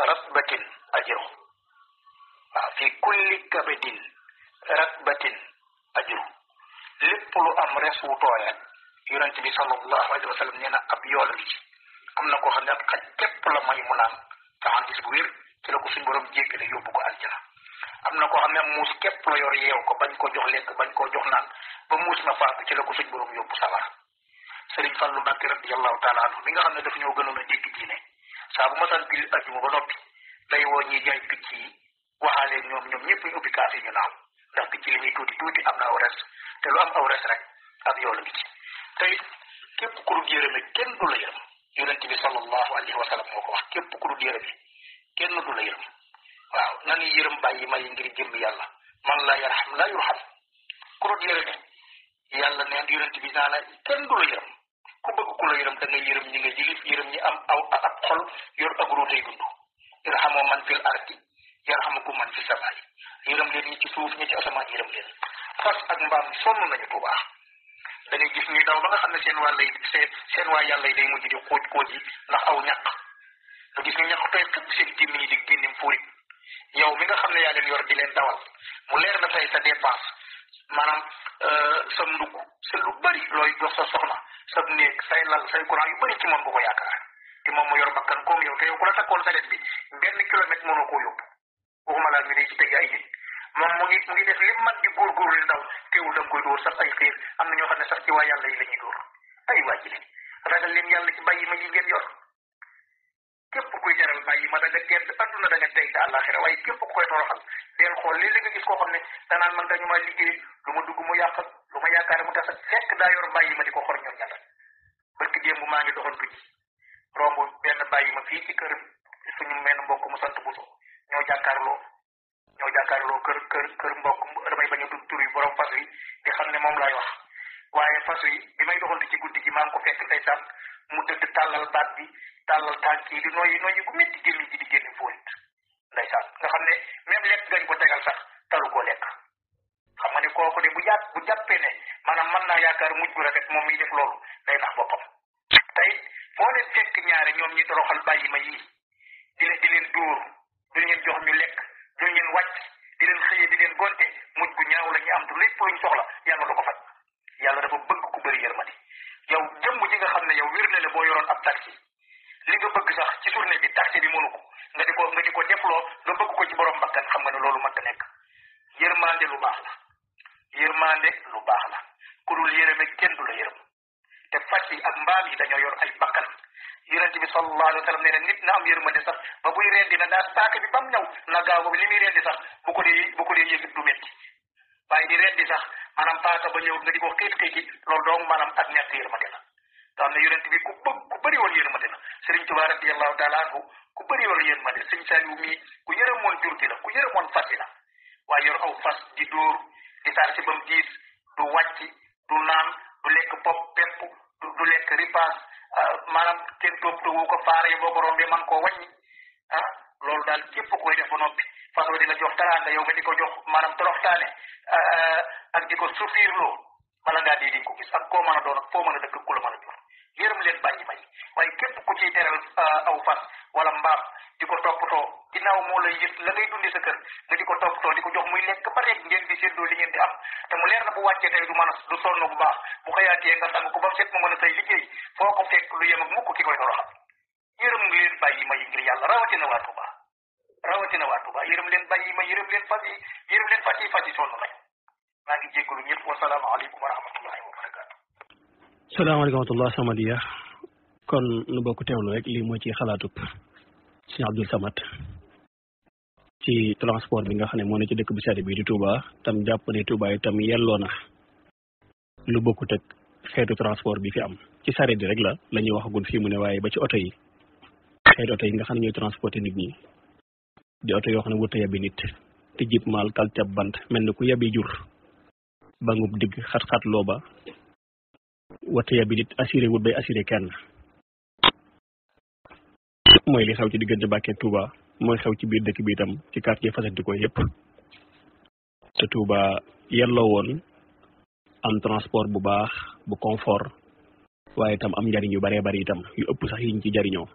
ratbatin ajru waaw fii kulli kabidin ratbatin ajru lépp lu am res wu tooy rek yonent bi sallallahu alayhi wa sallam nee na ab yoola ngi ci am na koo xam ne ab xaj képp la may mu naan te xadis bu wér ci la ko suñ borom jéggale yóbbu ko aljana am na koo xam ne muus képp la yor yeew ko bañ koo jox lekk bañ koo jox naan ba muus na faatu ci la ko suñ borom yóbbu sawara Sëriñ Fallu Mbàkke radiyallahu taala anhu mi nga xam ne daf ñoo gënoon a dégg diine saa bu ma san bil ajuma ba noppi day woo ñuy jaay picc yi waxaale ñoom ñëpp ñu ubbi kaas yi ñu naaw ndax picc li muy tuuti am na aw res te lu am aw res rek ab yow la ngi ci tey képp ku dul yërëme kenn du la yërëm yonent bi sallallahu alayhi wa sallam moo ko wax képp ku dul yërëme kenn du la yërëm waaw nanu yërëm bàyyi may ngir jëmm yàlla man la yarham la yurham ku dul yërëme yàlla neen yonent bi naa la kenn du la yërëm ku bëgg ku la yërëm da nga yërëm ñi nga jilif yërëm ñi am ab xol yor ak ruutay dund irhamoo man fil ardi yarhamukum man fi samaay yërëm leen ñi ci suuf ñi ci asamaan yërëm leen fas ak mbaam sonn nañu bu baax da ngay gis ñuy daw ba nga xam ne seen waa yàlla yi day mujj di xooj yi ndax aw ñàq nga gis ñu ñàq tey xëpp seen gémmiñ yi di génnim fuurit yow mi nga xam ne yaa leen yor di leen dawal mu leer na tey sa dépense maanaam sa ndugg sa lu bari looy jox sa soxna sa néeg say lal say courant yu bari ci moom nga ko yaakaar te moom mu yor bakkan comme yow te yow ku la takkoon saret bi 1 kilomètre mënoo koo yóbbu waxuma laa ñu day ci teg ay nit moom mu ngi def li man di góorgóorlu di daw teewul da nga koy dóor sax ay xiir am na ñoo xam ne sax ci waa yàlla yi la ñuy dóor ay waa ji leen ragal leen yàlla ci bàyyi ma yi ngeen yor képp kuy jaral bàyyi ma da nga gedd adduna da nga tey te àllaaxira waaye képp ku koy toroxal deel xool léeg-léeg nga gis koo xam ne danaan man dañu ma liggéey lu ma dugg mu yàq lu ma yaakaar mu tasa fekk daa yor bàyyi ma di ko xor ñoom ñaata barki démb maa ngi doxantu ji romb benn bàyyi ma fii ci kër suñu menn mbokk mu sant Buso ñoo jàkkaarloo kër mbokk damay bañ a dugg tur yi borom fas wi di xam ne moom laay wax waaye fas wi bi may doxantu ci guddi gi maa ngi ko fekk ndeysaan mu dëdd tàllal baat bi tàllal tànk yi di nooyi bu métti gémmiñ ji di génne fóolit ndeysaan nga xam ne même lekk gañ ko tegal sax talu koo lekk xam nga ne kooku de bu jàppee ne maanaam mën naa yaakaar mujj bu rafet moom miy def loolu day nax boppam tey foo leen fekk ñaare ñoom ñi toroxal bàyyi ma yii di leen dóor duñ leen jox ñu lekk duñ leen wàcc di leen xëyee di leen gonte mujj bu ñaaw la ñu am tu lépp luñ soxla yàlla du ko faj yàlla dafa bëgg ku bëri yërmande yow jëmm ji nga xam ne yow wér na le boo yoroon ab taxi li nga bëgg sax ci journée bi taxi bi mënu ko nga di ko defloo nga bëgg ko ci borom bakkan xam nga ne loolu mënta nekk yërmande lu baax la ku dul yërëme kenn du la yërëm te fas yi ak mbaam yi dañoo yor ay bakkan yonent bi sallallahu alayhi wa sallam nee na nit na am yërmande sax ba buy rendi na daal paaka bi bam ñëw na gaaw ba li muy rendi sax bu ko dee yëgit du métti waaye di rendi sax maanaam paaka ba ñëw nga di ko xiit loolu dong maanaam ak ñàkk yërmande la te xam ne yonent bi ku bëri woon yërmande la Sëriñ Tuubaa radiyallahu taala anhu ku bëri woon yërmande Sëriñ Saaliw mii ku yërëmoon jur gi la ku yërëmoon fas yi la waaye yor aw fas di dóor di taal ci bam diis du wàcc du naan du lekk pepp du lekk ripaas maanaam kenn toog ko faare boo ko rombee man koo wàññi loolu daal képp koy def ba noppi fas wa di la jox teraanga yow nga di ko jox maanaam toroxtaane ak di ko souffrirloo bala ngaa di ko gis ak koo mën a doon ak foo mën a dëkk ku la mën a jox yërëm leen bàyyi may waaye képp ku ciy teral aw fas wala mbaam di ko toppatoo ginnaaw moo lay yët la ngay dundee sa kër nga di ko toppatoo di ko jox muy lekk ba rek ngeen di séddoo li ngeen di am te mu leer na bu wàccee tey du sonn bu baax bu xëyaatee nga sang ko ba set mu mën a say liggéey foo ko fekk lu yem ak mukk ki koy toroxal yërëm leen bàyyi may ngir yàlla rawatina waa Touba yërëm leen bàyyi may yërëm leen fas yi sonn nañ maa ngi jéggalu ñëpp wassalaamu aleykum wa rahmatullahi wa barakaatu. salaamaaleykum wa rahmatullah Samadiya kon nu bokk teewlu rek lii mooy ci xalaatub Sëñ Abdou Samad ci transport bi nga xam ne moo ne ci dëkk bu sedd bi di Touba tam jàpp ne Touba itam yelloo na lu bokkut ak xeetu transport bi fi am ci sareet bi rek la ñuy waxagul fii mu ne waaye ba ci oto yi xeetu oto yi nga xam ne ñooy transporté nit ñi di oto yoo xam ne wut a yabi nit te jib maal kal cab bant mel ni ku yabi jur ba ngub digg xat-xat looba wata yabi nit assuré wut bay assuré kenn mooy li xew ci diggante Mbàkke Touba mooy xew ci biir dëkk bi itam ci quartier fasantikoo yëpp te Touba yelloo woon am transport bu baax bu confort waaye itam am njariñ yu baree bari itam yu ëpp sax yiñ ci jariñoo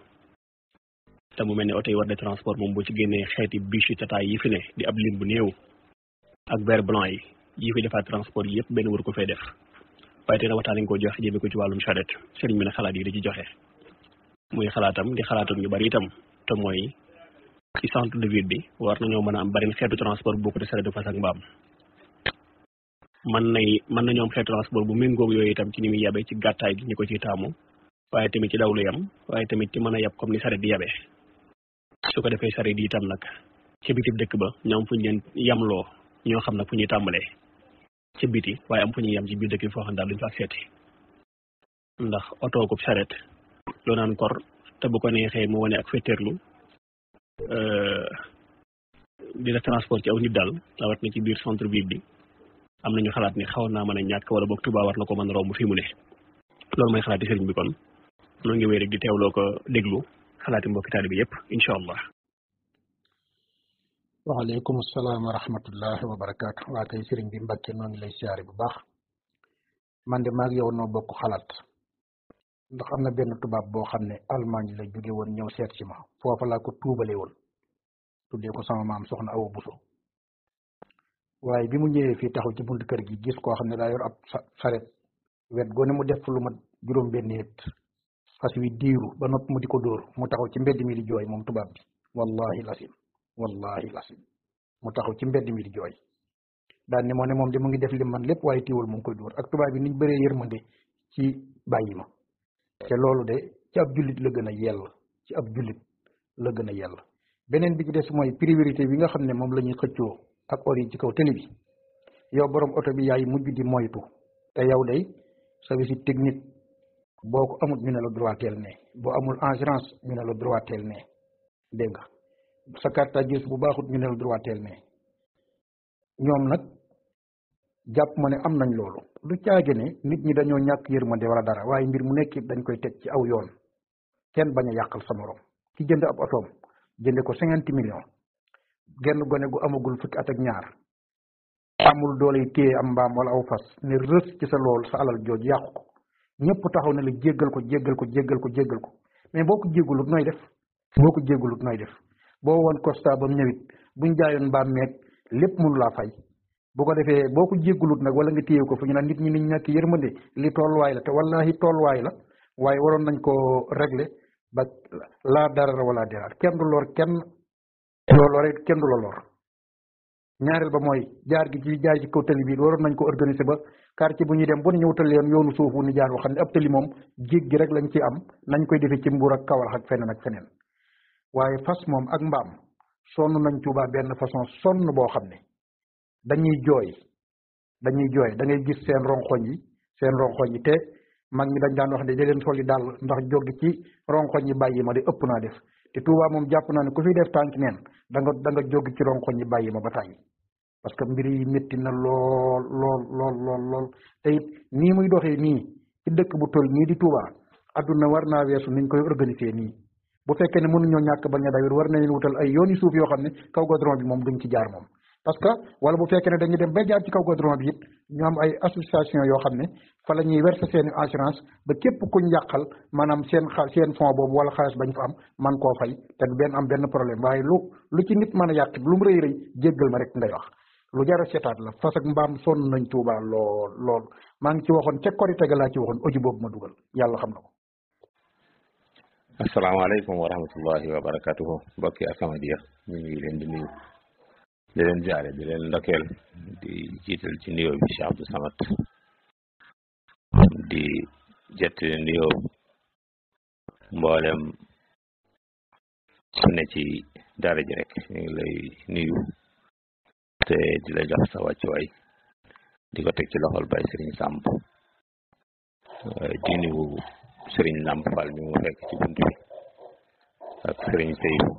te mu mel ne oto yi war de transport moom boo ci génnee xeeti bus yu tataay yi fi ne di ab lim bu néew ak vert blanc yi fi defaat transport yi yëpp benn waru ko fee def waaye te na waxtaan nañ ko joxe jëme ko ci wàllum charrette sëriñ bi ne xalaat yi da ci joxe muy xalaatam di xalaatam ñu bari itam te mooy ci centre de ville bi war nañoo mën a am bari xeetu transport bu ko de charrette de fas ak mbaam mën nañoo am xeetu transport bu méngoog yooyu itam ci ni muy yabe ci gàttaay gi ñu ko ciy taamu waaye tamit ci dawlu yam waaye tamit ci mën a yab comme ni charrette di yabe su ko defee charrette yi itam nag ci biti dëkk ba ñoom fu ñu leen yamloo ñoo xam nag fu ñuy tàmbalee ci biti waaye am fu ñuy yam ci biir dëkk bi foo xam daal duñ fa seeti ndax oto ko charrette loo naan kor te bu ko neexee mu wane ak féeteerlu dina transport ci aw nit daal rawat na ci biir centre ville bi am nañu xalaat ni xaw naa mën a ñàkk wala boog Touba war na ko mën a romb fi mu ne loolu mooy xalaati sëriñ bi kon noo ngi wéy rek di teewloo ko déglu xalaati mbokki taalibe bi yëpp incha allah. waaleykum salaam wa rahmatullahi wa barakaatu. waa kay sëriñ bi Mbàkke noo ngi lay siyaare bu baax man de maag yow noo bokk xalaat ndax am na benn tubaab boo xam ne Allemagne la jóge woon ñëw seet si ma foofa laa ko tuubale woon tuddee ko sama maam soxna Awa Buso waaye bi mu ñëwee fii taxaw ci buntu kër gi gis koo xam ne daa yor ab saret wet gone mu def lu mat juróom benn nit fas wi diiru ba nopp mu di ko dóor mu taxaw ci mbedd mi di jooy moom tubaab bi wallahi lasim mu taxaw ci mbedd mi di jooy daan ne moo ne moom de mu ngi def li man lépp waaye tiiwul mu ngi koy dóor ak tubaab bi niñ bëree yërmande ci bàyyi ma te loolu de ci ab jullit la gën a yell ci ab jullit la gën a yell beneen bi ci des mooy priorité bi nga xam ne moom la ñuy xëccoo ak or yi ci kaw télé bi yow borom oto bi yaay mujj di moytu te yow day service technique boo ko amul ñu ne la droiteel ne boo amul assurance ñu ne la droiteel ne dégg nga sa carte grise bu baaxut ñu ne la droiteel ne ñoom nag jàpp ma ne am nañ loolu lu caage ne nit ñi dañoo ñàkk yërmande wala dara waaye mbir mu nekk dañ koy teg ci aw yoon kenn bañ a yàqal sa morom ki jënd ab otoom jënde ko 50 millions genn gone gu amagul fukki at ak ñaar amul doole yi téye am mbaam wala aw fas ne rës ci sa lool sa alal jooju yàqu ko ñëpp taxaw ne la jéggal ko mais boo ko jéggalut nooy def boo woon constat ba mu ñëwit buñ jaayoon mbaam meeg lépp mënu laa fay bu ko defee boo ko jéggalut nag wala nga téye ko fu ñu naan nit ñi niñ ñàkk yërmande li tolluwaay la te wallahi tolluwaay la waaye waroon nañ ko régler ba laa dara wala diraar kenn du lor kenn loolu loree kenn du la lor ñaareel ba mooy jaar gi ci jaay ci kaw tali bi waroon nañ ko organiser ba quartier bu ñuy dem bu ñu wutal leen yoonu suuf wu ni jaar boo xam ne ab tali moom jéeg gi rek lañ ci am nañ koy defee ci Mbuur ak Kawlax ak feneen waaye fas moom ak mbaam sonn nañ Tuuba benn façon sonn boo xam ne dañuy jooy da ngay gis seen ronkoñ yi te mag ñi dañ daan wax ne da leen soli daal ndax jóg ci ronkoñ yi bàyyi ma de ëpp naa def te Touba moom jàpp naa ne ku fi def tànk neen da nga jóg ci ronkoñ yi bàyyi ma ba tàyyi parce que mbir yi métti na lool te it nii muy doxee nii ci dëkk bu toll nii di Touba adduna war naa weesu niñ koy organiser nii bu fekkee ne mënuñoo ñàkk bañ a dawir war na leen wutal ay yooni suuf yoo xam ne kaw goudron bi moom duñ ci jaar moom parce que wala bu fekkee ne dañuy dem ba jaar ci kaw goudron bi it ñu am ay association yoo xam ne fa la ñuy verser seen assurance ba képp kuñ yàqal maanaam seen fond boobu wala xaalis bañ fa am man koo fay te du am benn problème waaye lu ci nit mën a yàq lu mu rëy jéggal ma rek ngay wax lu jar a seetaat la fas ak mbaam sonn nañ Tuuba lool maa ngi ci waxoon ca Korite ga laa ci waxoon audio boobu ma dugal yàlla xam na ko. asalaamaaleykum wa rahmatullahi wa barakatuhu mbokki As-Samadiyya ñu ngi leen di nuyu di leen ziare di leen ndokkeel di jiital ci nuyoo bi Cheikh Abdou Samad di jett nuyoo mboolem su ne ci daara ji rek ñu ngi lay nuyu te di la jox sa wàccuwaay di ko teg ci loxol Baye Serigne Samb di nuyu Serigne Lamp Fall mi mu fekk ci bunt bi ak Serigne Seydou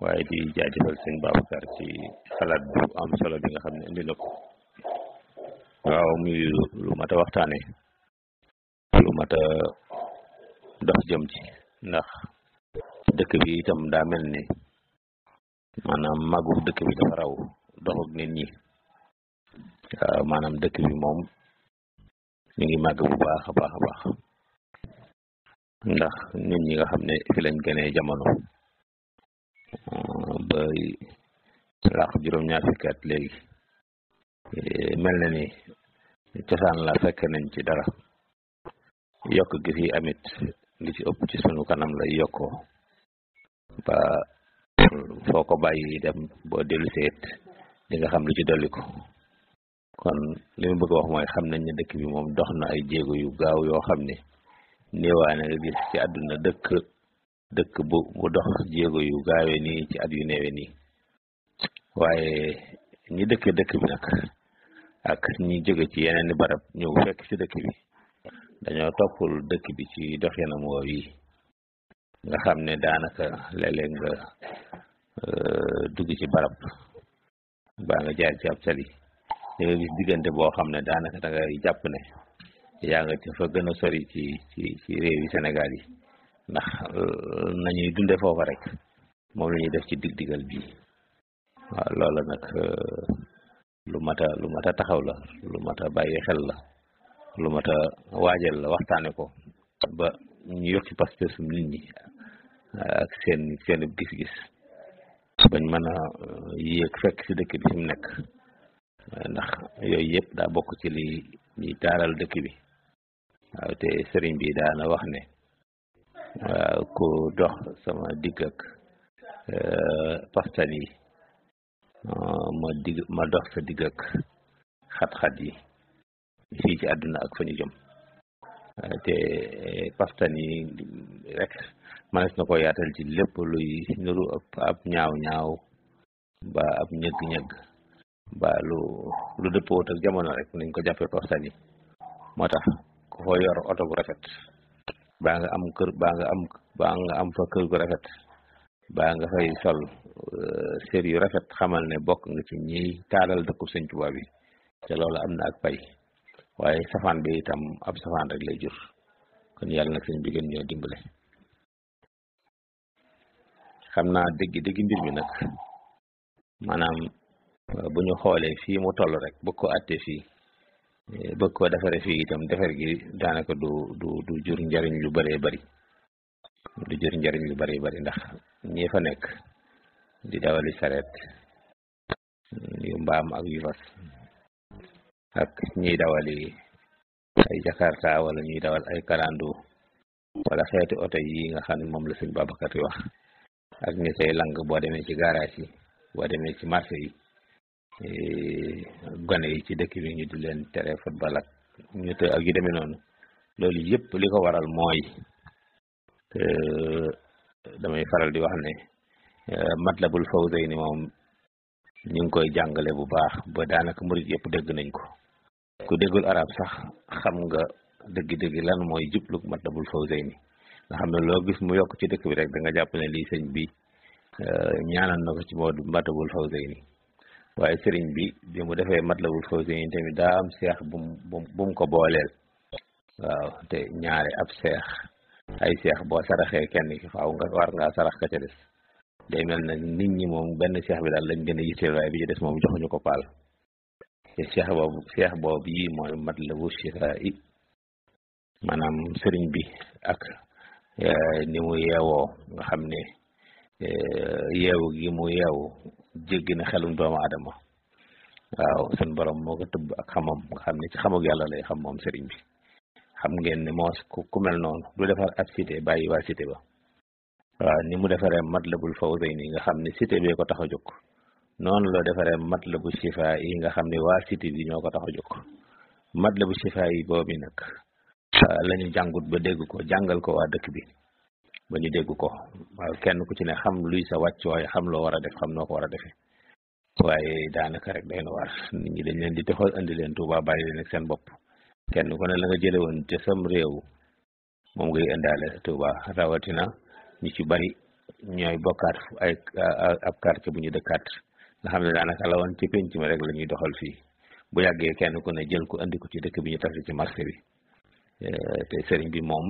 waaye di jaajëfal sëñ Babacar ci xalaat bu am solo bi nga xam ne indi na ko waaw muy lu mat a waxtaane lu mat a dox jëm ci ndax dëkk bi itam daa mel ni maanaam màggu dëkk bi dafa raw doxuk nit ñi waaw maanaam dëkk bi moom ñu ngi màgg bu baax a baax a baax ndax nit ñi nga xam ne fi lañ gënee jamono ba làq juróom-ñaar fukki at léegi mel na ni cosaan la fekk nañ ci dara yokk gi fi amit li ci ëpp ci sunu kanam lay yokkoo ba foo ko bàyyi dem boo dellu seet di nga xam lu ci dolli ko kon li mu bëgg a wax mooy xam nañ ne dëkk bi moom dox na ay jéego yu gaaw yoo xam ne néewaane nga gis ci àdduna dëkk bu dox jéego yu gaawee nii ci at yu neewe nii waaye ñi dëkk bi nag ak ñi jóge ci yeneen i barab ñëw fekk ci dëkk bi dañoo toppul dëkk bi ci doxinam woow yi nga xam ne daanaka léeg-léeg nga dugg ci barab baa nga jaar ci ab tali di nga gis diggante boo xam ne daanaka da ngay jàpp ne yaa nga ci fa gën a sori ci réewi Sénégal yi ndax nañuy dunde foofa rek moom la ñuy def ci dig-digal bi waaw loolu nag lu mat a taxaw la lu mat a bàyyi xel la lu mat a waajal la waxtaane ko ba ñu yokk ci pastéefum nit ñi ak seen gis-gis bañ mën a yéeg fekk ci dëkk bi fi mu nekk ndax yooyu yëpp daa bokk ci li taaral dëkk bi waaw te sëriñ bi daana wax ne ku dox sama digg ak pastan yi ma dox sa digg ak xat-xat yi fii ci àdduna ak fa ñu jëm te pastan yi rek manes na ko yaatal ci lépp luy nuru ab ñaaw ba ab ñëgg-ñëgg ba lu dëppoot ak jamono rek nañ ko jàppee pastan yi moo tax ku fa yor oto bu rafet baa nga am kër baa nga am fa kër gu rafet baa nga fay sol sér yu rafet xamal ne bokk nga ci ñiy taalal dëkku Sëñ Tuubaa bi te loolu am na ak pay waaye safaan bi itam ab safaan rek lay jur kon yàlla nag sëñ bi gën ñoo dimbale xam naa dëgg mbir mi nag maanaam bu ñu xoolee fii mu toll rek bëgg ko àtte fii bëgg ko defare fii itam defar gi daanaka du jur njariñ lu bëree bëri ndax ñi fa nekk di dawali sareet yu mbaam ak yu fas ak ñiy dawali ay jakarta wala ñuy dawal ay kalandu wala xeeti oto yi nga xam ne moom la sëñ Babacar yi wax ak ñi say lang boo demee ci garage yi boo demee ci marché yi gone yi ci dëkk bi ñu di leen tere football ak ñu te ak yu demee noonu loolu yëpp li ko waral mooy damay faral di wax ne Matlabul Fawzayni moom ñu ngi koy jàngale bu baax ba daanaka murid yëpp dégg nañ ko ku déggul arab sax xam nga dëgg-dëgg lan mooy jublug Matlabul Fawzayni nga xam ne loo gis mu yokk ci dëkk bi rek da nga jàpp ne lii sëñ bi ñaanal na ko ci moo Matlabul Fawzayni waaye sëriñ bi mu defee Matlabul Fawzayni tamit daa am seex bu mu ko booleel waaw te ñaare ab seex ay seex boo saraxee kenn ki faaw nga war ngaa sarax ka ca des day mel na nit ñi moom benn seex bi daal lañ gën a yitteel waaye bi ci des moom joxuñu ko paal te seex boobu yi mooy Matlabu Shifaa'i maanaam sëriñ bi ak ni mu yeewoo nga xam ne yeewu gi mu yeewu jéggi na xelum doomu adama waaw sun borom moo ko tëbb ak xamam nga xam ne ci xamug yàlla lay xam moom sëriñ bi xam ngeen ne moos ku mel noonu du defar ab cité bàyyi waa cité ba waaw ni mu defaree Matlabul Fawzayni nga xam ne cité bee ko tax a jóg noonu la defaree Matlabu Shifaa'i nga xam ne waa cité bi ñoo ko tax a jóg Matlabu Shifaa'i boobu nag la ñu jàngut ba dégg ko jàngal ko waa dëkk bi ba ñu dégg ko waaw kenn ku ci ne xam luy sa wàcc waaye xam loo war a def xam noo ko war a defee waaye daanaka rek day na war nit ñi dañ leen di toxal andi leen Tuuba bàyyi leen ak seen bopp kenn ku ne la nga jële woon te sam réew moom ngay indaale Tuuba rawatina ñu ci bari ñooy bokkaat ay ab quartier bu ñu dëkkaat nga xam ne daanaka la woon ci penc mi rek la ñuy doxal fii bu yàggee kenn ku ne jël ko andi ko ci dëkk bi ñu tasi ci marché bi te sëriñ bi moom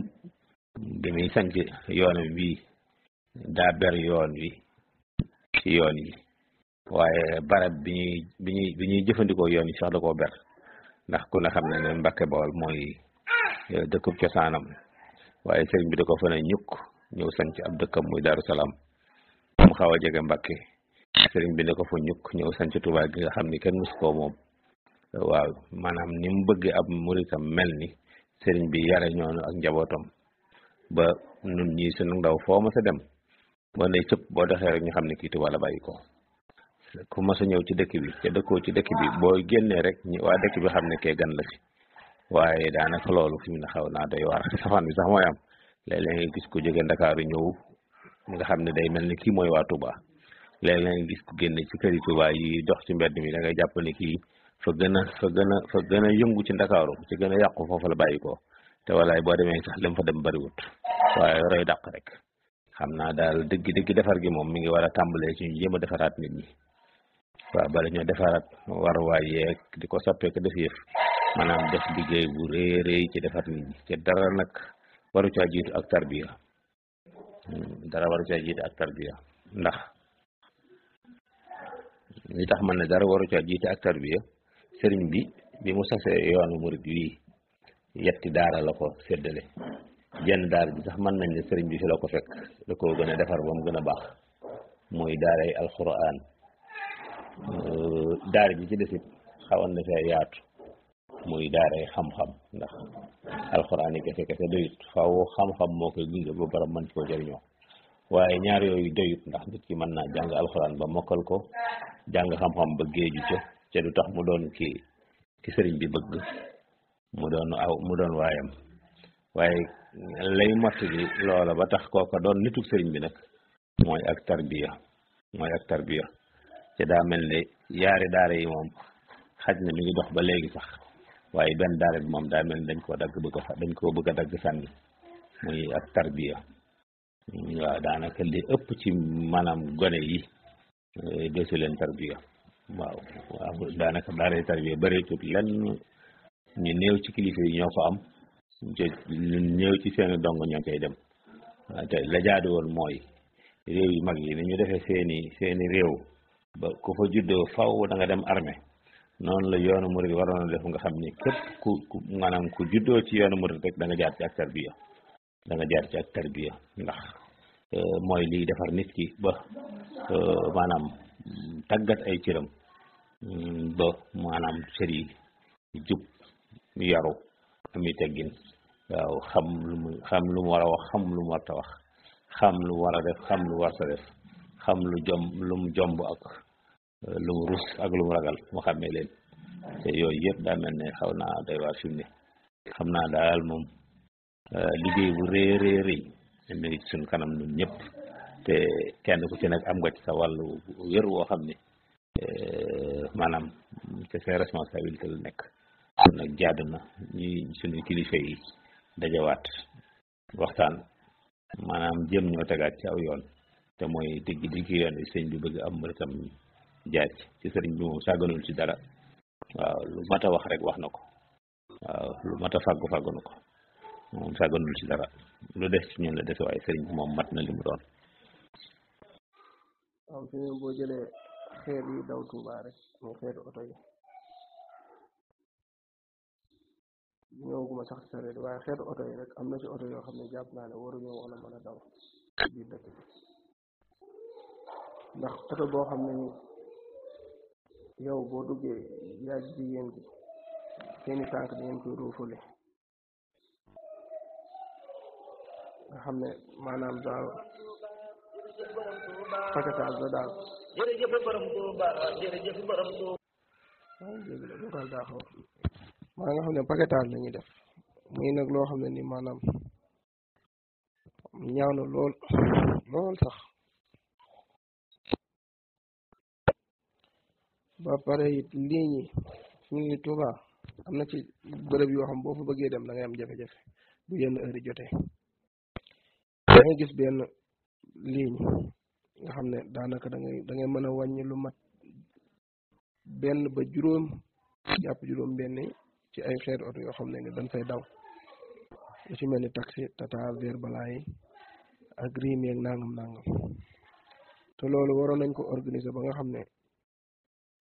bi muy sanc yoonam bii daa ber yoon wi ci yoon yi waaye barab bi ñuy jëfandikoo yoon yi sax da koo ber ndax ku ne xam ne Mbàkke Bawol mooy dëkkub cosaanam waaye sëriñ bi da ko fa ne ñukk ñëw sanc ab dëkkam muy Daaru Salaam mu xaw a jege Mbàkke sëriñ bi ne ko fa ñukk ñëw sanc Tuubaa gi nga xam ni kenn musu koo moom waaw maanaam ni mu bëgg ab muritam mel ni sëriñ bi yare ñoonu ak njabootam ba nun ñii sunu ndaw foo ma sa dem boo ne cëpp boo doxee rek ñu xam ne kii Tuubaa la bàyyi ko ku mas a ñëw ci dëkk bi te dëkkoo ci dëkk bi boo génnee rek waa dëkk bi xam ne kee gan la fi waaye daanaka loolu fi mu ne xaw naa doy waar safaan bi sax mooy am léeg-léeg nga gis ko jóge Ndakaaru ñëw nga xam ne day mel ni kii mooy waa Touba léeg-léeg nga gis ko génne ci këri Touba yi dox ci mbedd mi da ngay jàpp ne kii fa gën a yëngu ci Ndakaaru ci gën a yàqu foofu la bàyyi ko te walaay boo demee sax lim fa dem bariwut waaye roy dàq rek xam naa daal dëgg defar gi moom mi ngi war a tàmbalee ci ñu jéem a defaraat nit ñi waaw bala ñoo defaraat waruwaay yeeg di ko soppeeku def yëf maanaam def liggéey bu rëy ci defar nit ñi te dara nag waru caa jiitu ak tarbiya ndax li tax man ne dara waru caa jiitu ak tarbiya sëriñ bi mu sasee yoonu murid wii yetti daara la ko séddale jenn daara bi sax mën nañ ne sëriñ bi fi la ko fekk da koo gën a defar ba mu gën a baax muy daaray alxuraan daara ji ci desit xawoon na fee yaatu muy daaray xam-xam ndax alxuraan yi kese doyut faaw xam-xam moo koy gunge ba borom mën koo jëriñoo waaye ñaar yooyu doyut ndax nit ki mën naa jàng alxuraan ba mokkal ko jàng xam-xam ba géeju ca du tax mu doon ki sëriñ bi bëgg mu doon waayam waaye lay mott bi loola ba tax kooka doon nituk sëriñ bi nag mooy ak tarbiya te daa mel ne yaari daara yi moom xaj na mi ngi dox ba léegi sax waaye benn daara bi moom daa mel ni dañ koo bëgg a dagg sànni muy ak tarbiya waaw daanaka li ëpp ci maanaam gone yi desu leen tarbiya waaw daanaka daara tarbiya bëreetut lenn ñu néew ci kilifa yi ñoo ko am ñu néew ci seeni dong ñoo koy dem te la jaadu woon mooy réew yu mag yi ni ñu defee seeni réew ba ku fa juddoo faw da nga dem armée noonu la yoonu murid waroon a def nga xam ni képp ku maanaam ku juddoo ci yoonu murid rek da nga jaar ci ak tarbiya ndax mooy liy defar nit ki ba maanaam tàggat ay cëram ba maanaam cër yi jub yaru ami teggin waaw xam lu mu war a wax xam lu mu war ta wax xam lu war a def xam lu war sa def xam lu mu jomb ak lu mu rus ak lu mu ragal mu xàmmee leen te yooyu yëpp daa mel ne xaw naa doy waar fi mu ne xam naa daal moom liggéey bu rëy mi ngi ci suñ kanam ñun ñëpp te kenn ku ci nekk am nga ci sa wàllu wér woo xam ne maanaam te ses responsabilité la nekk kon nag jaadu na ñi suñu kilifa yi dajawaat waxtaan maanaam jëm ñoo tegaat ci aw yoon te mooy digg yoon bi sëñ bi bëgg am muritam jaar ci sëriñ bi moom sàgganul ci dara waaw lu mat a wax rek wax na ko waaw lu mat a fàggu na ko moom sàgganul ci dara lu des ci ñun la des waaye sëriñ bi moom mat na li mu doon. waaw fi mu boo jëlee xeer yi daw Tuubaa rek muy xeetu oto yi ñëwaguma sax sareet waaye xeetu oto yi rek am na ci oto yoo xam ne jàpp naa ne waruñoo woon a mën a daw ci biir dëkk bi ndax oto boo xam ne ni yow boo duggee yaa jigéen gi seeni tànk da ngeen koy ruufale nga xam ne maanaam daal paketaal ba daal jërëjëf borom Tuuba jërëjëf borom Tuuba waaw jéggi la local daa xaw maa nga xam ne paketaal la ñuy def muy nag loo xam ne ni maanaam ñaaw na lool sax ba pare it lii ñi fi mu ni Tuuba am na ci bërëb yoo xam boo fa bëggee dem da ngay am jafe-jafe bu yenn heure yi jotee da ngay gis benn ligne nga xam ne daanaka da ngay mën a wàññi lu mat benn ba juróom jàpp juróom benn ci ay xeetu oto yoo xam ne ni dañ fay daw lu ci mel ni taxi tata Verbala yi ak riim yeeg nangam te loolu waroon nañ ko organiser ba nga xam ne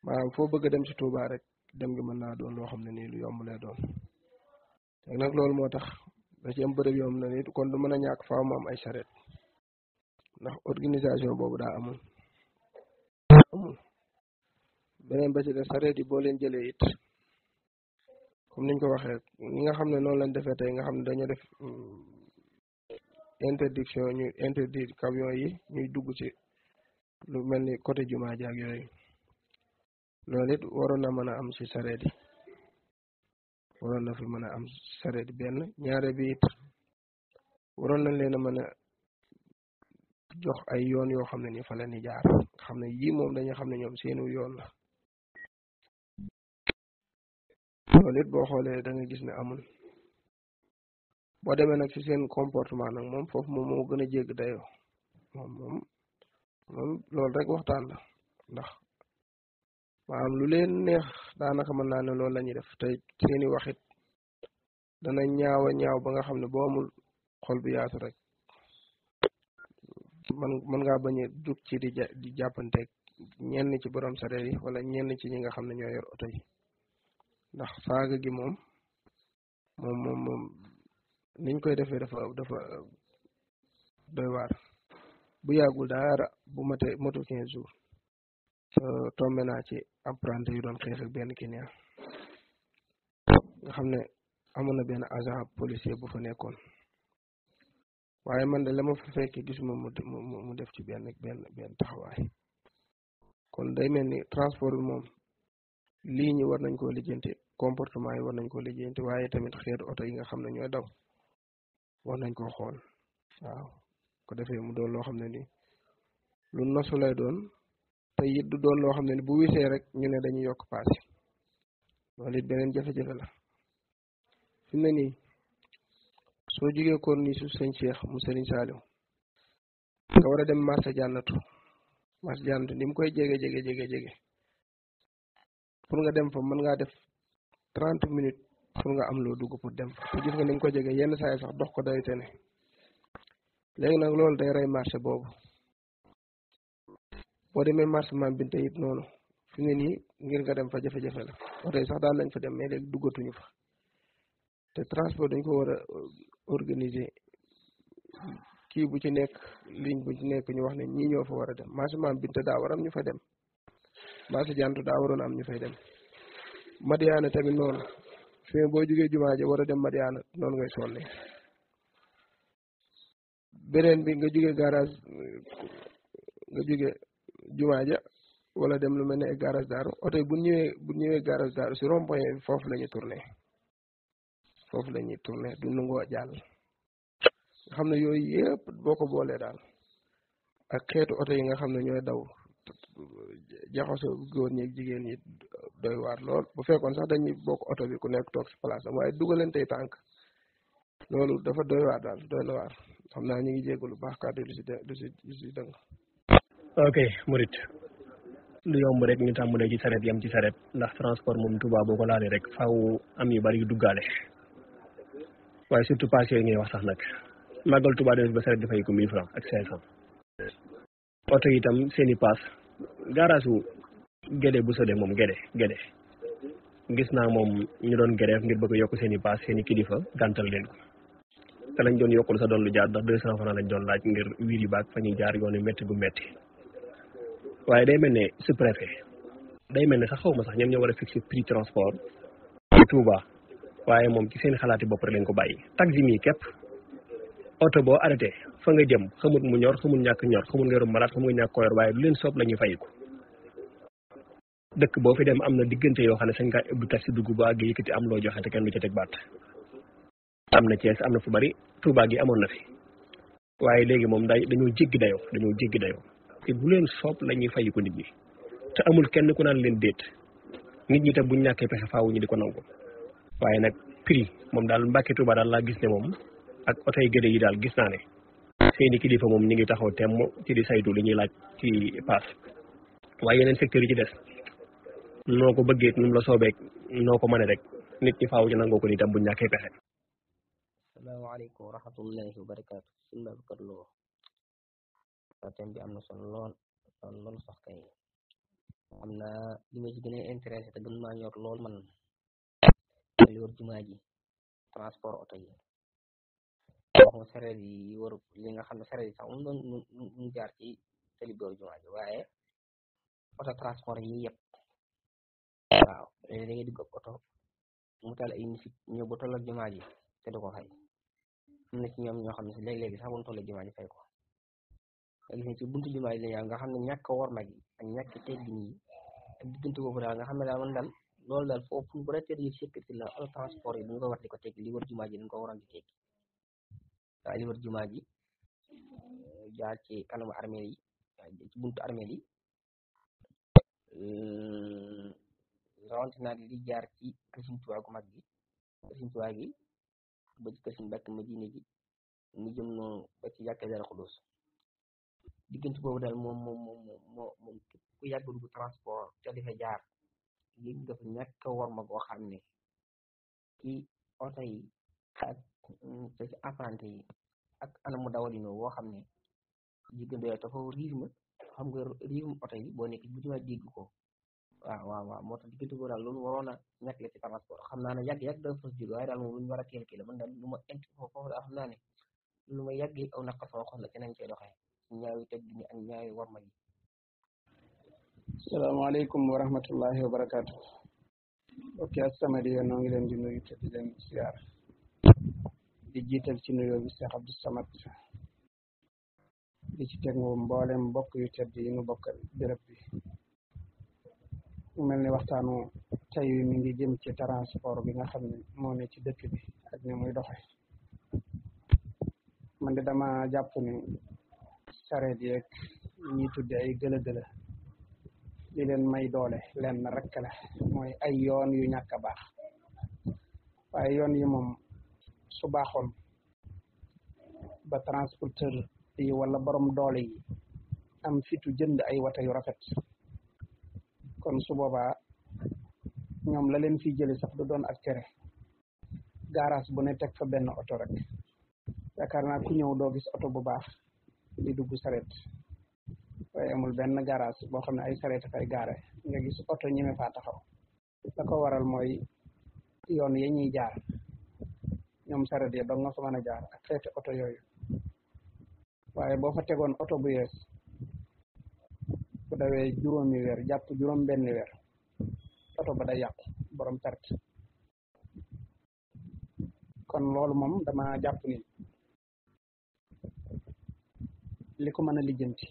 maanaam foo bëgg a dem ci Touba rek dem gi mën naa doon loo xam ne nii lu yomb lay doon te nag loolu moo tax da ci am bërëb yoo xam ne nii kon du mën a ñàkk faaw mu am ay charrette ndax organisation boobu daa amul beneen ba ci def charrette yi boo leen jëlee it comme niñ ko waxee ñi nga xam ne noonu lañ defee tey nga xam ne dañoo def interdiction ñu interdire camion yi ñuy dugg ci lu mel ni côté jumaa ji ak yooyu loolu it waroon na mën a am ci charrette yi waroon na fi mën a am charrette yi benn ñaare bi it waroon nañ leen a mën a jox ay yoon yoo xam ne ni fa la ni jaar nga xam ne yii moom dañu xam ne ñoom seenu yoon la loolu it boo xoolee da nga gis ne amul boo demee nag ci seen comportement nag moom foofu moom moo gën a jégg dayoo moom loolu rek waxtaan la ndax maanaam lu leen neex daanaka mën naa ne loolu la ñuy def te seeni waxit dana ñaaw a ñaaw ba nga xam ne boo amul xol bu yaatu rek mën ngaa bañ a jug ci di jàppanteeg ñenn ci borom sareet yi wala ñenn ci ñi nga xam ne ñoo yor oto yi ndax saaga gi moom niñ koy defee dafa doy waar bu yàggul dara bu moto 15 jours tombé naa ci apprenti yu doon xeex ak benn client nga xam ne amoon na benn agent policier bu fa nekkoon waaye man de la ma fa fekkee gisuma mu def ci benn taxawaay kon day mel ni transport bi moom lii ñi war nañ koo lijjanti comportement yi war nañ koo lijjanti waaye tamit xeetu oto yi nga xam ne ñooy daw war nañ koo xool waaw ko defee mu doon loo xam ne ni lu nosu lay doon te it du doon loo xam ne ni bu wisee rek ñu ne dañuy yokk paas loolu it beneen jafe-jafe la fi mu ne nii soo jugee koon nii su sëñ Cheikh mu Sëriñ Saaliw nga war a dem marché jànnatu ni mu koy jege pour nga dem fa mën ngaa def 30 minutes pour nga am loo dugg pour dem fa te gis nga ni nga ko jege yenn saa yi sax dox ko day tene léegi nag loolu day rey marché boobu boo demee marché Mame Binta it noonu fi mu ne nii ngir nga dem fa jafe-jafe la oto yi sax daal lañ fa dem mais léegi duggatuñu fa te transport dañ ko war a organiser kii bu ci nekk ligne bu ci nekk ñu wax ne ñii ñoo fa war a dem marché Mame Binta daa war am ñu fa dem marché Jantu daa waroon am ñu fay dem Madiana tamit noonu fi boo jógee jumaa ja war a dem Madiana noonu ngay sonne beneen bi nga jógee garage nga jógee jumaa ja wala dem lu mel ne garage daaru oto yi bu ñëwee garage daaru si rond-point bi foofu la ñuy tourné du nangoo jàll nga xam ne yooyu yëpp boo ko boolee daal ak xeetu oto yi nga xam ne ñooy daw jaxasoo góor ñi ak jigéen ñi doy waar lool bu fekkoon sax dañuy bokk oto bi ku nekk toog si place am waaye dugalantey tànk loolu dafa doy waar daal doy na waar xam naa ñu ngi jégalu baax kàddu du si dëng. ok Murit lu yomb rek ñu tàmbalee ci saret yam ci saret ndax transport moom Touba boo ko laalee rek faaw am yu bari yu duggaale waaye surtout pass yooyu ngay wax sax nag màggal Touba def ba saret dafay ko 1000 francs ak 500 oto yi itam seeni pass garage wu Gédé bu sodee moom Gédé gis naa moom ñu doon grève ngir bëgg a yokk seeni pass seeni kilifa gàntal leen ko te lañ doon yokkul sa doon lu jaar ndax 200 francs lañ doon laaj ngir wiiri baag fa ñuy jaar yoon métti bu métti waaye day mel ne sous-préfet day mel ne sax xaw ma sax ñoom ñoo war a fixer prix transport ci Touba waaye moom ci seen xalaati bopp rek lañ ko bàyyi taxi mi képp oto boo arrêté fa nga jëm xamut mu ñor xamul ñàkk ñor xamul nga yorum malade xamul nga ñàkk ko yor waaye lu leen soob la ñuy fayiku dëkk boo fi dem am na diggante yoo xam ne sañ ngaa ubbi taxi dugg ba àgg yëkkati am loo joxe te kenn du ca teg baat am na Thiès am na fu bari Touba gi amoon na fi waaye léegi moom dañoo jéggi dayoo te bu leen soob la ñuy fayiku nit ñi te amul kenn ku naan leen déet nit ñi tam buñ ñàkkee pexe faawu ñu di ko nangu waaye nag prix moom daal Mbàkke Touba daal laa gis ne moom ak oto yi Gédé yi daal gis naa ne seeni kilifa moom ñu ngi taxaw temm ci di saytu li ñuy laaj ci paas waaye yeneen secteurs yi ci des noo ko bëggee nu mu la soobeek noo ko mëne rek nit ñi faaw ci nangoo ko ni tam buñ ñàkkee pexe. salaamaaleykum wa rahmatullahi wa barakaatu. Sëñ Babacar Lo thème bi am na solo lool lool sax kay am na li ma ci gën a intéressé te gën maa ñor lool man li wër jumaa ji transport oto yi wax nga sareet yi wër li nga xam ne sareet yi sax mu doon mu jaar ci tali bi wër jumaa ji waaye oto transport yi yëpp waaw léegi da ngay dugg ak oto mu tal ay musique ñëw ba toll ak jumaa ji te du ko fay am na ci ñoom ñoo xam ne si léeg-léegi sax bu ñu toll ak jumaa ji fay ko nga gis ne ci buntu jumaa ji la nga xam ne ñàkk a war mag yi ak ñàkk teggin yi ak diggante boobu daal nga xam ne daal man daal loolu daal foofu bu reteer yi sécurité la auto transport yi bu ñu ko war di ko tegg li wër jumaa ji dañ ko waroon di tegg waaye li wër jumaa ji jaar ci kanamu armée yi ci buntu armée yi rawatina li jaar ci kër Sëriñ Tuubaa gu mag gi kër Sëriñ Tuubaa gi ba ci kër Sëriñ Mbàkke Madina gi mu jëm noonu ba ci jàkkee Daaru Xudoos diggante boobu daal moom képp ku yàgg dugg transport te di fa jaar yëg nga fa ñàkk a war ma goo xam ne ci oto yi ak te ci apprenti yi ak anamu dawalino boo xam ne diggante yooyu dafa rythme xam nga rythme oto yi boo nekk bu ci ma dégg ko waaw moo tax diggante boobu daal loolu waroon a ñàkk la ci transport xam naa ne yàgg dafa fa jóge waaye daal moom lu ñu war a teel kii la man daal lu ma int foofu daal xam naa ne lu ma yàgg aw naqar sama xol la ci nañ cee doxee ñaawi teg ni ak ñaawi war ma yi. salaamaaleykum wa rahmatullahi wa barakaatu. ok As-Samadiyya noo ngi leen di nuyu te di leen siyaar di jiital ci nuyoo bi Cheikh Abdou Samad di ci teg mboolem mbokk yu tedd yi nu bokkal béréb bi mu mel ni waxtaanu tey wi mi ngi jëm ci transport bi nga xam ne moo ne ci dëkk bi ak ni muy doxe man de dama jàpp ni sareet yeeg ñuy tudde ay gëlë-gëlë li leen may doole lenn rek la mooy ay yoon yu ñàkk a baax waaye yoon yi moom su baaxoon ba transporteur yi wala borom doole yi am fitu jënd ay wata yu rafet kon su boobaa ñoom la leen fi jëli sax du doon ak tere garage bu ne teg fa benn oto rek yaakaar naa ku ñëw doo gis oto bu baax di dugg sareet waaye amul benn garage boo xam ne ay sareet fay gaare nga gis oto ñeme faa taxaw la ko waral mooy yoon ya ñuy jaar ñoom sareet ya dong nga fa mën a jaar ak xeeti oto yooyu waaye boo fa tegoon oto bu yees bu dawee juróomi weer jàpp juróom benn weer oto ba day yàqu borom perte kon loolu moom dama jàpp ni li ko mën a lijjanti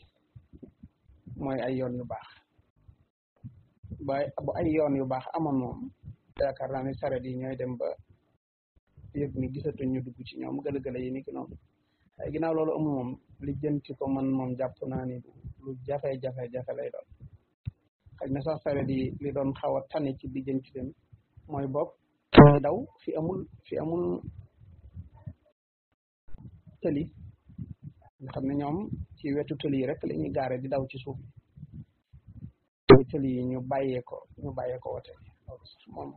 mooy ay yoon yu baax bu ay yoon yu baax amoon moom yaakaar naa ne sareet yi ñooy dem ba yëg ni gisatuñ ñu dugg ci ñoom gëlë-gëlë yi ni ki noonu ay ginnaaw loolu amul moom lijjanti ko man moom jàpp naa ni lu jafe-jafe lay doon xëy na sax sareet yi li doon xaw a tane ci lijjanti dem mooy bopp ñu daw fi amul tëli nga xam ne ñoom ci wetu tëli yi rek la ñuy gaare di daw ci suuf yi tëli yi ñu bàyyee ko wote loolu sax moom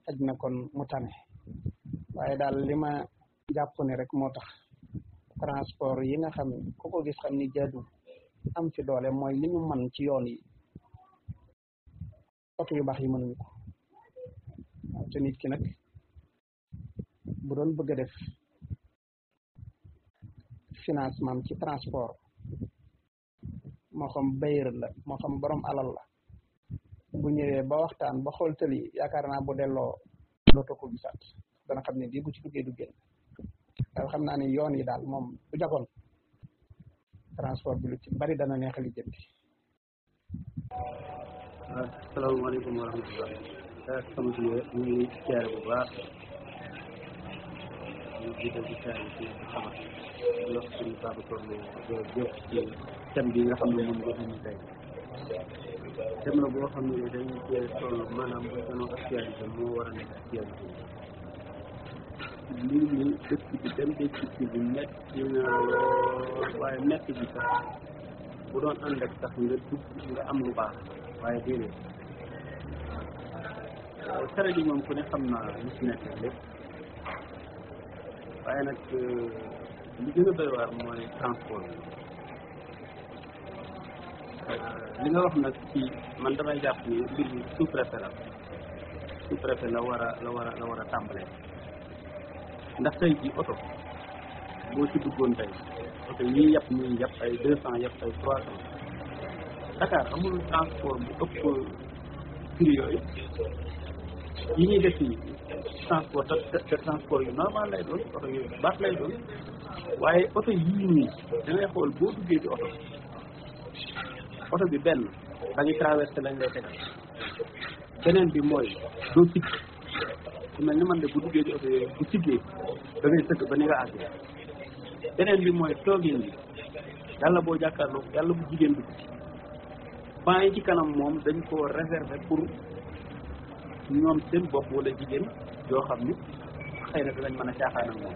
xaj na kon mu tane waaye daal li ma jàpp ne rek moo tax transport yi nga xam ne ku ko gis xam ni jaadu am ci doole mooy li ñu mën ci yoon yi oto yu baax yi mënuñu ko waaw te nit ki nag bu doon bëgg a def financement ci transport moo xam bayër la moo xam borom alal la bu ñëwee ba waxtaan ba xool tëli yaakaar naa bu delloo dootoo ko gisaat dana xam ne bii bu ci duggee du génn daal xam naa ne yoon yi daal moom bu jagoon transport bi lu ci bari dana neex a lijjanti. asalaamaaleykum wa rahmatulah. sama si ñu ngi siyaare bu baax ñu jiital ci siyaare ci xamat di wax suñu Babacar Lo jëf ci thème bi nga xam ne moom nga indi tey thème la boo xam ne dañu cee toll maanaam bu dañoo actualité moo war a nekk actualité lii nii dëkk bi dem de ci bi metti na waaye metti bi sax bu doon ànd ak sax nga dugg nga am lu baax waaye déedéet sareet yi moom ku ne xam naa li ci nekk lépp waaye nag li gën a doy waar mooy transport bi li nga wax nag ci man damay jàpp ni mbir mi sous-préfet la war a tàmbalee ndax tey ji oto boo ci duggoon tey oto ñii yàpp ñuy yàpp ay 200 yàpp ay 300 Dakar amul transport bu ëpp prix yooyu yi ñuy def ci transport te transport yu normal lay doon oto yu baax lay doon waaye oto yii nii dangay xool boo duggee ci oto bi benn ba ngi traversé lañ lay tegal beneen bi mooy doo sigg su mel ni man de bu duggee ci oto yooyu bu siggee da ngay sëgg ba ni nga àgg beneen bi mooy toogin bi yàlla boo jàkkaarloo yàlla bu jigéen dugg ban yi ci kanam moom dañ ko réserver pour ñoom seen bopp wala jigéen yoo xam ni xëy na danañ mën a caaxaan ak moom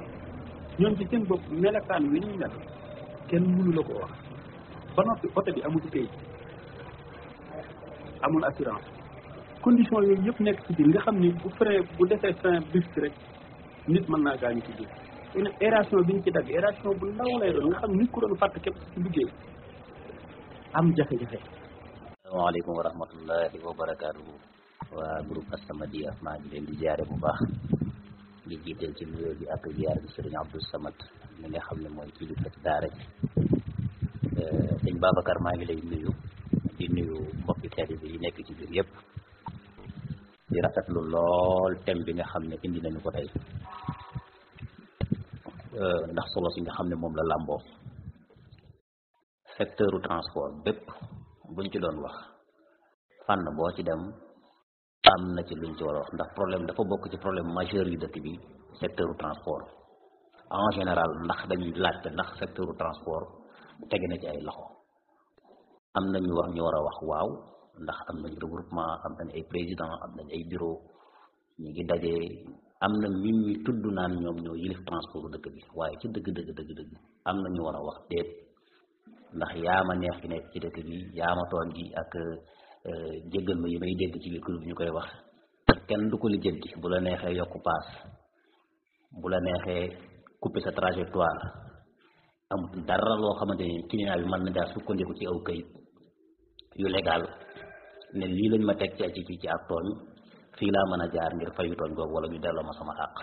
ñoom ci seen bopp melakaan wi ñuy mel kenn mënu la ko wax ba noppi oto bi amul kayit amul assurance condition yooyu yëpp nekk ci biir nga xam ni bu frein bu defee frein brusque rek nit mën naa gaañu ci biir une aération bi ñu ci dagg aération bu ndaw lay doon nga xam ni nit ku doon fàtt képp ci liggéey am jafe-jafe. asalaamaaleykum wa rahmatullahi wa barakaatuhu waa groupe As-Samadiyya maa ngi leen di ziare bu baax di jiital ci nuyoo bi ak ziar bi sëriñ Abdou Samad mi nga xam ne mooy kilifa ci daara ji sëñ Babacar maa ngi lay nuyu di nuyu mbokki tedd bi yi nekk ci biir yëpp di rafetlu lool thème bi nga xam ne indi nañu ko tey ndax solo si nga xam ne moom la làmboo secteuru transport bépp buñ ci doon wax fànn boo ci dem am na ci luñ ci war a wax ndax problème dafa bokk ci problème majeur yu dëkk bi secteuru transport en général ndax dañuy laajte ndax secteuru transport tege na ci ay loxo am na ñu war a wax waaw ndax am nañ regroupement am nañ ay président am nañ ay bureau ñu ngi daje am na ñuy tudd naan ñoom ñoo yilif transport dëkk bi waaye ci dëgg am na ñu war a wax déet ndax yaama neex gi nekk ci dëkk bi yaama toon gi ak jéggal ma yi may dégg ci biir kuréel bi ñu koy wax kenn du ko lijjanti bu la neexee yokku paas bu la neexee couper sa trajectoire amut dara loo xamante ni client bi mën na daa sukkandiku ci aw kayit yu légal ne lii lañ ma teg ci ak tooñ fii laa mën a jaar ngir fayu tooñ googu wala ñu delloo ma sama àq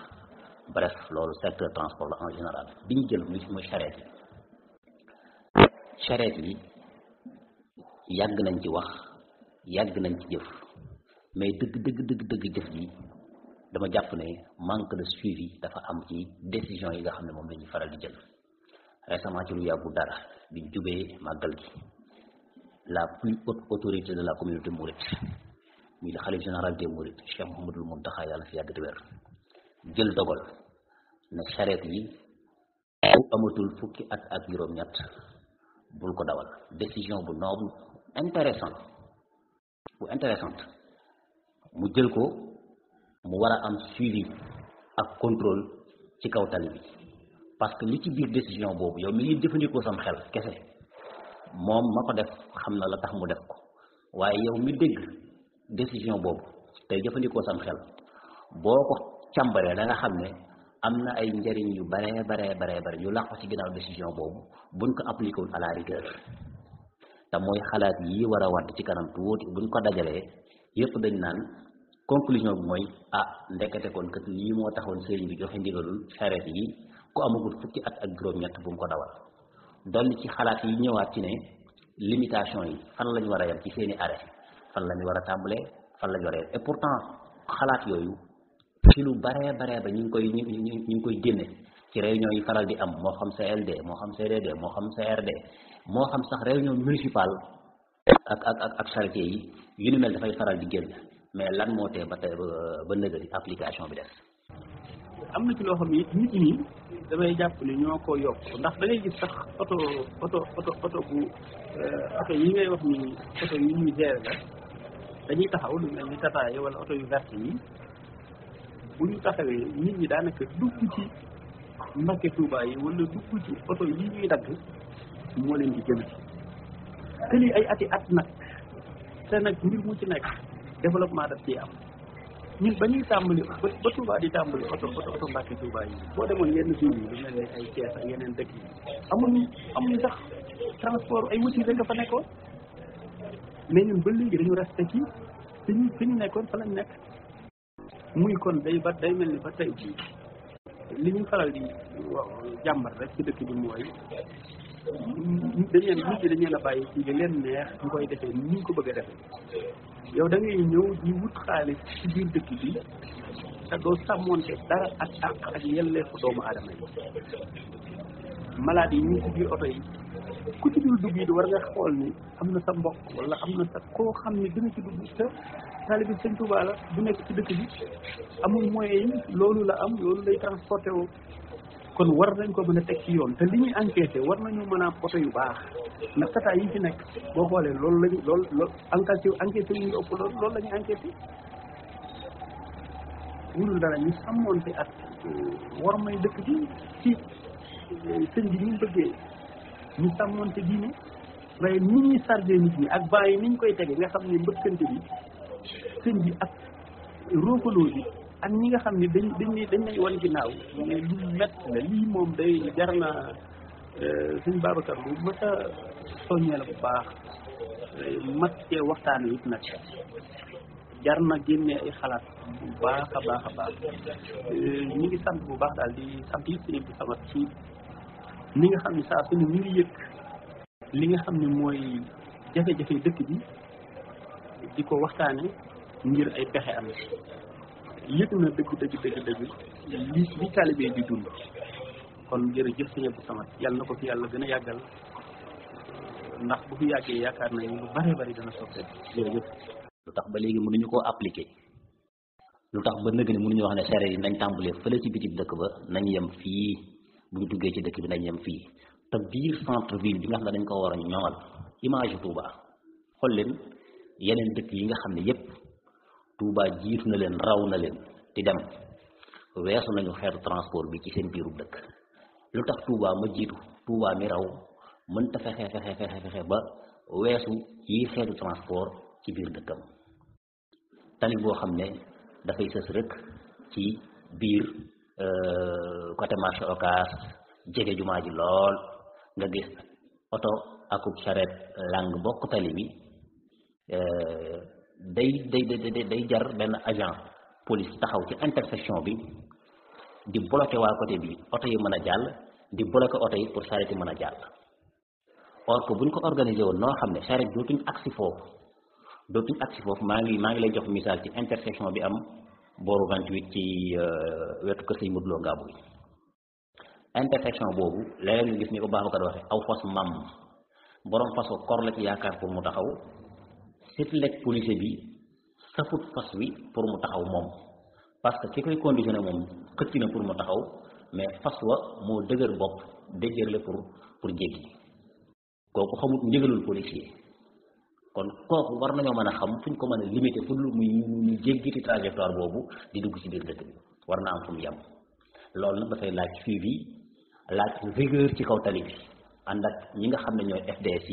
bref loolu secteur transport la en général bi ñu jël muy charrette yi yàgg nañ ci wax yàgg nañ ci jëf mais dëgg jëf ji dama jàpp ne manque de suivi dafa am ci décision yi nga xam ne moom la ñuy faral di jël récemment ci lu yàggu dara biñ jubee màggal gi la plus haute autorité de la communauté mouride muy le khalife général des mourides Cheikh Mouhamadoul Mountakha yàlla fi yàgg te wér jël dogal ne charrette yi ku amatul fukki at ak juróom-ñett bul ko dawal décision bu noble intéressante mu jël ko mu war a am suivi ak contrôle ci kaw tali bi parce que li ci biir décision boobu yow mi ngi jëfandikoo sam xel kese moom ma ko def xam na la tax mu def ko waaye yow mi dégg décision boobu tey jëfandikoo sam xel boo ko càmbaree da nga xam ne am na ay njëriñ yu bare yu làqu ci ginnaaw décision boobu buñ ko appliqué wul à la rigueur te mooy xalaat yi war a wadd ci kanam tuuti buñ ko dajalee yëpp dañ naan conclusion bi mooy ndekete kon kat lii moo taxoon sëriñ bi joxe ndigalul charrette yi ku amagul fukki at ak juróom-ñett bu mu ko dawal dolli ci xalaat yi ñëwaat ci ne limitation yi fan lañ war a yem ci seeni arrêt fan lañu war a tàmbalee fan lañu war a yem et pourtant xalaat yooyu ci lu bare ñu ngi koy génne ci réunion yi faral di am moo xam CLD moo xam CDD moo xam CRD moo xam sax réunion municipale ak charité yi yu ni mel dafay faral di génn mais lan moo tee ba tey ba nëgëri application bi des. am na ci loo xam ne nit ñi damay jàpp ne ñoo ko yokk ndax da ngay gis sax oto bu oto yi ngay wax ni oto yi ñuy gérer la dañuy taxaw lu mel ni Tata yi wala oto yu vert yi bu ñu taxawee nit ñi daanaka dugg ci Mbacké Touba yi wala dugg ci oto yi ñuy dagg moo leen di jëm te lii ay ati at nag te nag mbir mu ci nekk développement daf ciy am ñun ba ñuy tàmbali ba Touba di tàmbali oto Mbacké Touba yi boo demoon yenn ville yi lu mel ne ay Thiès ak yeneen dëkk yi amuñu sax transport ay voiture nga fa nekkoon mais ñun ba léegi dañu resté ci fi ñu nekkoon fa lañ nekk muy kon day mel ni ba tey jii li ñu faral di jàmbat rek ci dëkk bi mooy nit ñi dañu la bàyyi ci li leen neex ñu koy defee ni ñu ko bëgg a defee yow da ngay ñëw di wut xaalis ci biir dëkk bi te doo sàmmoonte dara ak ak yelleefu doomu aadama yi malade yi ñu ci biir oto yi ku ci dul dugg yi war nga xool ni am na sa mbokk wala am na sa koo xam ni dina ci dugg te taalibi Sëñ Tuubaa la bu nekk ci dëkk bi amul moyen yi loolu la am loolu lay transporté woo kon war nañ ko mën a teg ci yoon te li ñuy enquêté war nañu mën a am oto yu baax ndax tata yi fi nekk boo xoolee loolu enquêté yu ñu ëpp loolu la ñu enquêté wulul dara ñu sàmmoonte ak war may dëkk bi ci sëñ bi ñu bëggee ñu sàmmoonte diine waaye ni ñuy chargé nit ñi ak bàyyi ni ñu koy tege nga xam ne mbëkkante bi sëñ bi ak roofaloo bi ak ñi nga xam ne dañ lay wan ginnaaw mais lu métti la lii moom day jar na sëñ Babacar bu mës a soññee la bu baax mat cee waxtaan wi it nag jar na génne ay xalaat bu baax a baax a baax ñi ngi sant bu baax daal di sant yi sëñ bi samat ci li nga xam ne saa su ne ñu ngi yëg li nga xam ne mooy jafe-jafe dëkk bi di ko waxtaane ngir ay pexe am yëg na dëgg li taalibe di dund kon jërëjëf sëñ Abdou Samad yàlla na ko fi yàlla gën a yàggal ndax bu fi yàggee yaakaar nañu lu bare bari dana soppeeku jërëjëf. lu tax ba léegi mënuñu koo appliquer lu tax ba nëgg ni mënuñu wax ne charrette yi nañ tàmbalee fële ci biti dëkk ba nañ yem fii bu ñu duggee ci dëkk bi nañ yem fii te biir centre ville bi nga xam ne dañ ko war a ñoŋal image Touba xool leen yeneen dëkk yi nga xam ne yépp Touba jiitu na leen raw na leen di dem weesu nañu xeetu transport bi ci seen biiru dëkk lu tax Touba ma jiitu Touba mi raw mënta fexe ba weesu yi xeetu transport ci biir dëkkam tali boo xam ne dafay sës rek ci biir côté marché Ocass jege jumaa ji lool nga gis oto akub charrette lang bokk tali bi day jar benn agent police taxaw ci intersection bi di bloqué waa côté bi oto yi mën a jàll di bloqué oto yi pour charrette yi mën a jàll or que buñ ko organisé woon noo xam ne charrette dootuñ agsi foofu maa ngi lay jox misaal ci intersection bi am booru 28 ci wetu kër Sëñ Modou Lo Ngabou intersection boobu léeg nga gis ni ko Babacar waxe aw fas mam borom fas ko kor la ci yaakaar pour mu taxaw sitlek policier bi safut fas wi pour mu taxaw moom parce que ki koy conditionné moom xëcc na pour mu taxaw mais fas wa moo dëgër bopp déjërle pour jéggi kooku xamut ndigalul policier kon kooku war nañoo mën a xam fu ñu ko mën a limité pour lu muy ñu jéggiti trajectoire boobu di dugg ci biir dëkk bi war na am fu mu yem loolu nag dafay laaj suivi laaj rigueur ci kaw tali bi ànd ak ñi nga xam ne ñooy FDS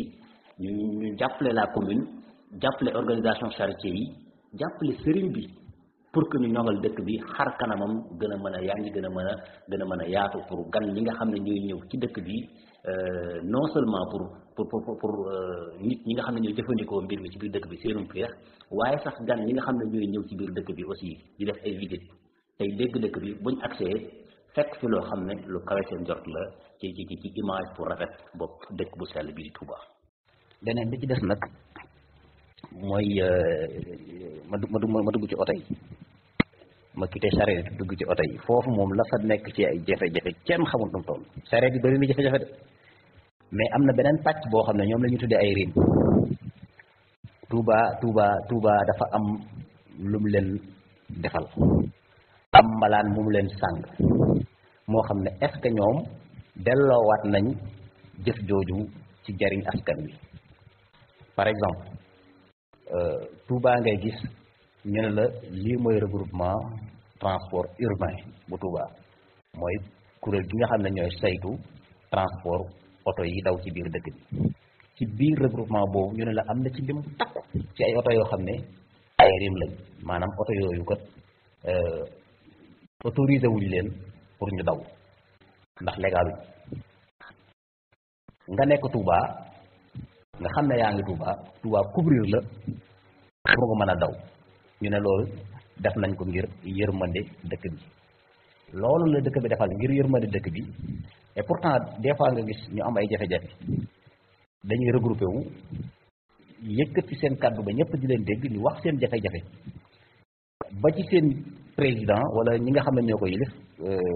yi ñu jàppale la commune jàppale organisation charretier yi jàppale sëriñ bi pour que ñu ñoŋal dëkk bi xar kanamam gën a mën a yaa ngi gën a mën a yaatu pour gan ñi nga xam ne ñooy ñëw ci dëkk bi non seulement pour nit ñi nga xam ne ñooy jëfandikoo mbir mi ci biir dëkk bi seenum peex waaye sax gan ñi nga xam ne ñooy ñëw ci biir dëkk bi aussi di def ay visite tey dégg dëkk bi buñ accès fekk fi loo xam ne lu kawe seen jot la ci image pour rafet bopp dëkk bu sell bi di Touba. beneen bi ci des nag mooy ma dugg ci oto yi ma quitté charrette yi dugg ci oto yi foofu moom la fa nekk ci ay jafe-jafe kenn xamul nu mu toll charrette yi bëri na jafe-jafe de mais am na beneen pàcc boo xam ne ñoom la ñu tuddee ay riim Touba dafa am lu mu leen defal am mbalaan mu mu leen sàng moo xam ne est-ce que ñoom delloowaat nañ jëf jooju ci jariñ askan wi par exemple Touba ngay gis ñu ne la lii mooy regroupement transport urbain bu Touba mooy kuréel gi nga xam ne ñooy saytu transport oto yi daw ci biir dëkk bi ci biir regroupement boobu ñu ne la am na ci lim bu takku ci ay oto yoo xam ne ay rim lañ maanaam oto yooyu kat autorisé wuñ leen pour ñu daw ndax légaluñ nga nekk Touba nga xam ne yaa ngi Touba couvrir la pour nga mën a daw ñu ne loolu def nañ ko ngir yërmande dëkk bi loolu la dëkk bi defal ngir yërmande dëkk bi et pourtant des fois nga gis ñu am ay jafe-jafe dañuy regroupé wu yëkkati seen kàddu ba ñëpp di leen dégg ñu wax seen jafe-jafe ba ci seen président wala ñi nga xam ne ñoo ko yilif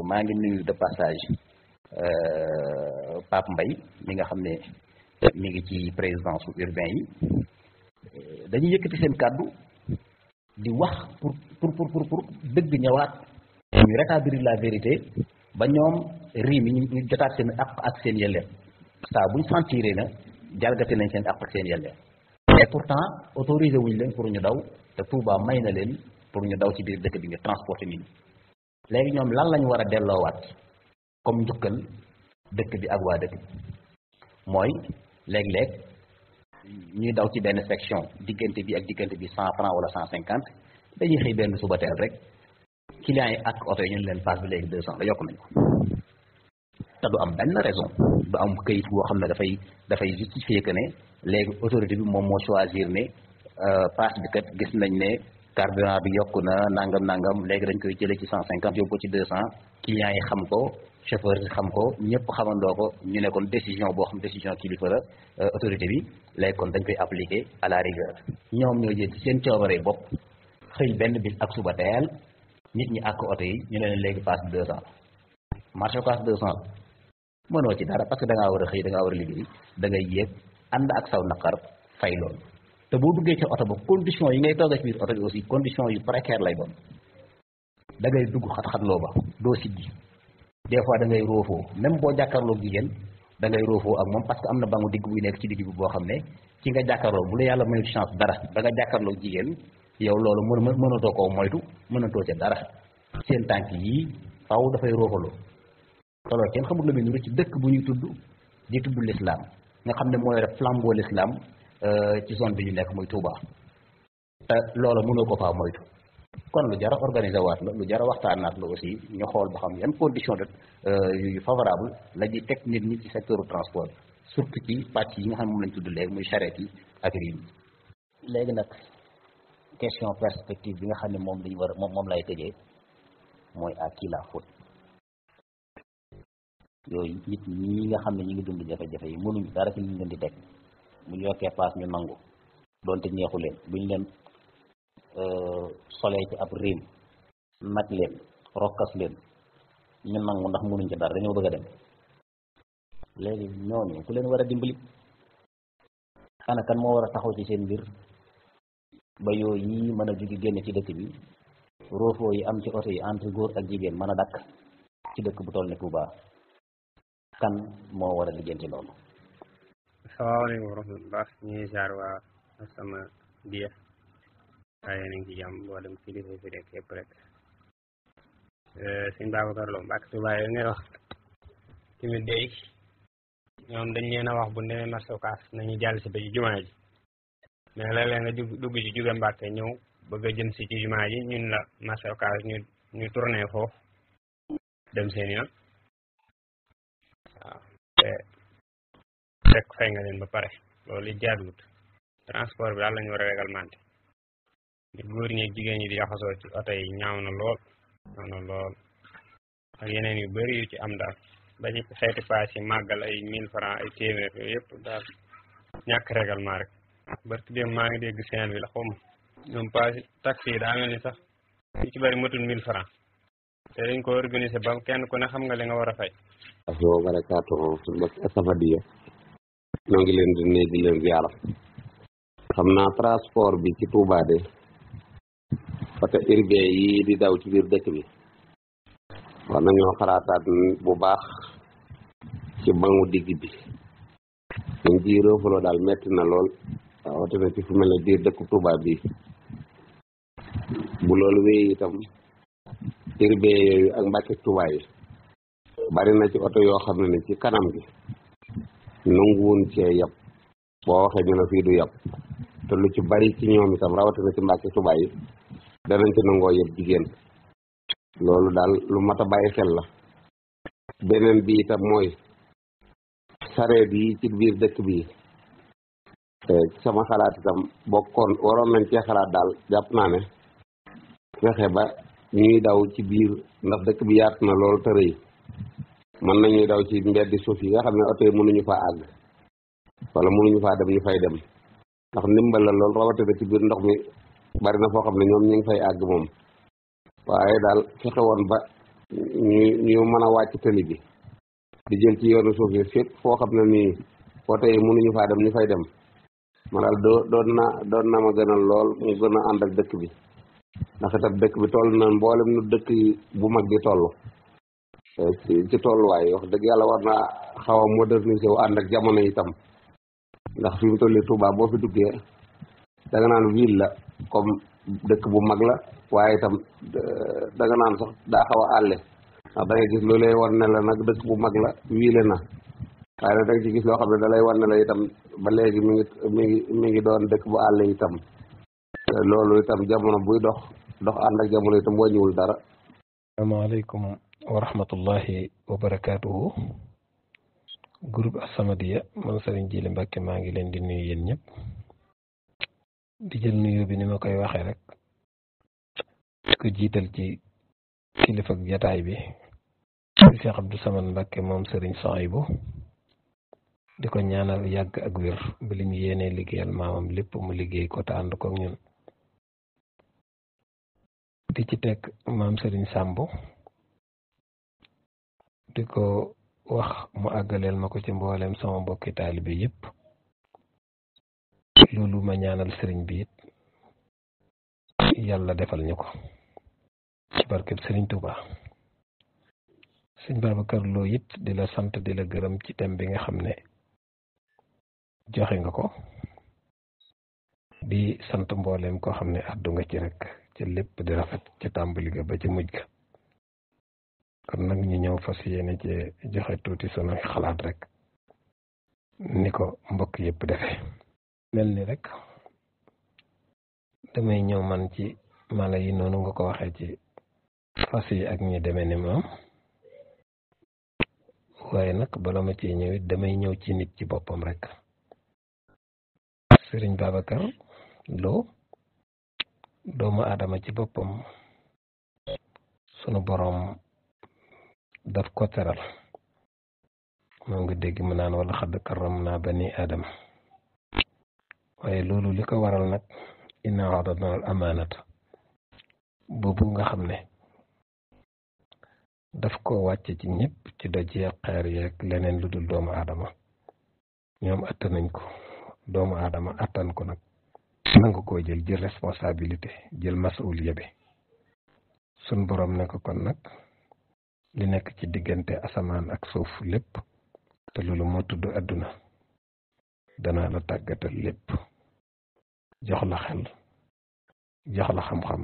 maa ngi nuyu de passage Pape Mbaye mi nga xam ne mi ngi ci présidence su urbain yi dañuy yëkkati seen kàddu di wax pour dëgg ñëwaat ñu rétablir la vérité ba ñoom riim yi ñu jotaat seen àq ak seen yelleef saa buñ sentiré na jalgati nañ seen àq ak seen yelleef et pourtant autorisé wuñ leen pour ñu daw te Touba may na leen pour ñu daw ci biir dëkk bi nga transporter nit ñi léegi ñoom lan lañ war a delloowaat comme njukkal dëkk bi ak waa dëkk bi mooy léeg-léeg ñuy daw ci benn section diggante bi ak diggante bi 100 francs wala 150 dañuy xëy benn suba teel rek clients yi ak oto yi ñu leen passe bi léegi 200 la yokk nañ ko te du am benn raison du am këyit boo xam ne dafay justifier que ne léegi autorité bi moom moo choisir ne passe bi kat gis nañ ne carburant bi yokku na nangam léegi dañ koy jëlee ci 150 yóbbu ko ci 200 clients yi xam ko chauffeur yi xam ko ñëpp xamandoo ko ñu ne kon décision boo xam décision kilifa la autorité bi léegi kon dañ koy appliquer à la rigueur ñoom ñoo jël ci seen coobare bopp xëy benn bis ak suba teel nit ñi àkk oto yi ñu ne leen léegi passe 200 marché passe 200 mënoo ci dara parce que da ngaa war a xëy da ngaa war a liggéey da ngay yéeg ànd ak saw naqar fay loolu te boo duggee ci oto ba condition yi ngay toogee ci biir oto bi aussi condition yu précaire lay doon da ngay dugg xat-xatloo ba doo siggi des fois da ngay roofoo même boo jàkkaarloog jigéen da ngay roofoo ak moom parce que am na bangu digg buy nekk ci digg bi boo xam ne ci nga jàkkaarloo bu la yàlla mayut chance dara da nga jàkkaarloog jigéen yow loolu mënatoo koo moytu mënatoo ca dara seen tànk yii faaw dafay roofaloo toloo kenn xamul la muy nuru ci dëkk bu ñuy tudd di tudd l'islam nga xam ne mooy rek flambeau l'islam ci zone bi ñu nekk muy Touba te loolu mënoo ko faa moytu kon lu jara organiser waat la lu jara waxtaanaat la aussi ñu xool ba xam yan condition de yu favorable la ñuy teg nit ñi ci secteur transport surtout ci pàcc yi nga xam ne moom lañ tudd léegi muy charrette yi ak riim léegi nag question perspective bi nga xam ne moom lañu war moom lay tëjee mooy à qui la faute yooyu nit ñi nga xam ne ñi ngi dund jafe-jafe yi mënuñ dara ci liñ leen di teg bu ñu yokkee paas ñu nangu doonte neexu leen bu ñu leen solee ci ab riim nag leen rokkas leen ñu nangu ndax mënuñ ci dara dañoo bëgg a dem léegi ñooñu ku leen war a dimbali ana kan moo war a taxaw ci seen mbir ba yooyu yi mën a jóge génn ci dëkk bi roofoo yi am ci oto yi entre góor ak jigéen mën a dakk ci dëkk bu toll ne Touba kan moo war a lijjanti loolu. asalaamaaleykum wa rahmatulah ñu ngi ziar waa As-Samadiyya waaye nañ ci jàmm mboolem kilifa fi rek yëpp rek sëñ Babacar Lo Mbàkke Touba yi ngay wax tamit day ñoom dañ leen a wax bu demee marché Ocass nañu jàll si ba ci jumaa ji mais léeg-léeg nga dugg ci jóge Mbàkke ñëw bëgg a jëm si ci jumaa ji ñun la marché Ocass ñu tourné foofu dem seen yoon waaw te fekk fay nga leen ba pare loolu it jaaduwut transport bi daal la ñu war a réglementé di góor ñi ak jigéen ñi di yaxasoo ci oto yi ñaaw na lool ak yeneen yu bëri yu ci am daal ba ci xeeti paas yi màggal ay 1000 francs ay téeméer yooyu yëpp daal ñàkk règlement rek barki dem maa ngi dégg seen bi la xaw ma ñoom paas taxi yi daa mel ni sax yu ci bëri matul 1000 francs te dañ ko organisé ba kenn ku ne xam nga li nga war a fay wa barakaatuhu mbokk As-Samadiyya ñoo ngi leen di nuyu di leen ziyaara xam naa transport bi ci Touba de oto urbain yi di daw ci biir dëkk bi war nañoo xalaataat bu baax ci bangu digg bi dañ ji roofaloo daal metti na lool rawatina ci fu mel ne biir dëkk Touba bi bu loolu wéy itam urbain yooyu ak Mbàkke Touba yi bari na ci oto yoo xam ne ci kanam gi nanguwun cee yab boo waxee ñu ne fii du yab te lu ci bari ci ñoom itam rawatina ci Mbàkke Touba yi danañ ci nangoo yëpp jigéen loolu daal lu mat a bàyyi xel la beneen bi itam mooy sareet yi ci biir dëkk bi sama xalaat itam bokkoon waroon nañ cee xalaat daal jàpp naa ne fexe ba ñuy daw ci biir ndax dëkk bi yaatu na loolu te rëy mën nañuy daw ci mbeddi suuf yi nga xam ne oto yi mënuñu faa àgg wala mënuñu faa dem ñu fay dem ndax ndimbal la loolu rawatina ci biir ndox mi bari na foo xam ne ñoom ñu ngi fay àgg moom waaye daal fexe woon ba ñu mën a wàcc tëli bi di jël ci yoonu suuf yi fépp foo xam ne nii oto yi mënuñu faa dem ñu fay dem ma daal doon na ma gënal lool mu gën a ànd ak dëkk bi ndax itam dëkk bi toll na mboolem nu dëkk bu mag di toll ci tolluwaay wax dëgg yàlla war na xaw a moderniser wu ànd ak jamono itam ndax fi mu tolli Touba boo fi duggee da nga naan ville la comme dëkk bu mag la waaye itam da nga naan sax daa xaw a àlle ndax da ngay gis lu lay war ne la nag dëkk bu mag la wiile na waaye nag da nga ci gis loo xam ne da lay war ne la itam ba léegi mi ngi doon dëkk bu àlle itam loolu itam jamono buy dox ànd ak jamono itam wàññiwul dara. asalaamaaleykum wa rahmatullahi wa barakaatuhu. groupe As-Samadiyya man Serigne Djily Mbacke maa ngi leen di nuyu yéen ñëpp di jël nuyu bi ni ma koy waxee rek ko jiital ci kilifa ak jataay bi Cheikh Abdou Samad Mbacke moom Serigne Souhaïbou di ko ñaanal yàgg ak wér ba li mu yéenee liggéeyal maamam lépp mu liggéey ko te ànd ko ak ñun di ci teg maam Serigne Sambu di ko wax mu àggaleel ma ko ci mboolem sama mbokki taalibe yëpp loolu ma ñaanal sëriñ bi it yàlla defal ñu ko ci barkeb sëriñ Touba. sëñ Babacar Lo it di la sant di la gërëm ci thème bi nga xam ne joxe nga ko di sant mboolem koo xam ne addu nga ci rek ci lépp di rafet ci tàmbali ga ba ci mujj ga kon nag ñu ñëw fas yéene ci joxe tuuti sunu xalaat rek ni ko mbokk yëpp defee mel ni rek damay ñëw man ci mala yi noonu nga ko waxee ci fas yi ak ñi demee ni moom waaye nag bala ma ci ñëw it damay ñëw ci nit ci boppam rek Serigne Babacar Lo doomu aadama ci boppam sunu boroom daf ko teral moom nga dégg mu naan wala xadd karam naa bani aadama waaye loolu li ko waral nag inna aradna al amaanata boobu nga xam ne daf ko wàcce ci ñëpp ci doj yeeg xeer yeeg leneen lu dul doomu aadama ñoom attan nañ ko doomu aadama attan ko nag nangu koo jël responsabilité jël masuuliya bi sun borom ne ko kon nag li nekk ci diggante asamaan ak suuf lépp te loolu moo tudd adduna danaa la tàggatal lépp jox la xel jox la xam-xam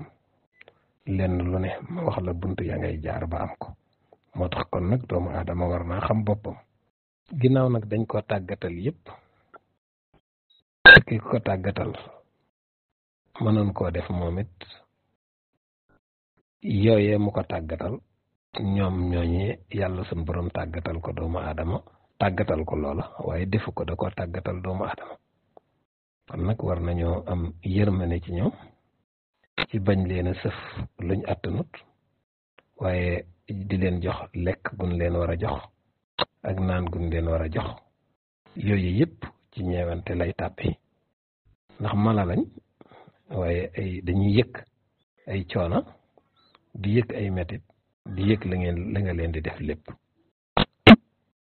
lenn lu ne ma wax la bunt ya ngay jaar ba am ko moo tax kon nag doomu aadama war naa xam boppam ginnaaw nag dañ ko tàggatal yépp ki ko tàggatal mënoon koo def moom it yooyee mu ko tàggatal ñoom ñooñi yàlla suñ borom tàggatal ko doomu aadama tàggatal ko loola waaye defu ko da ko tàggatal doomu aadama kon nag war nañoo am yërmande ci ñoom ci bañ leen a sëf luñ attanut waaye di leen jox lekk gun leen war a jox ak naan gun leen war a jox yooyu yëpp ci ñeewante lay tàbbi ndax mala lañ waaye dañuy yëg ay coona di yëg ay metit di yëg la nga leen di def lépp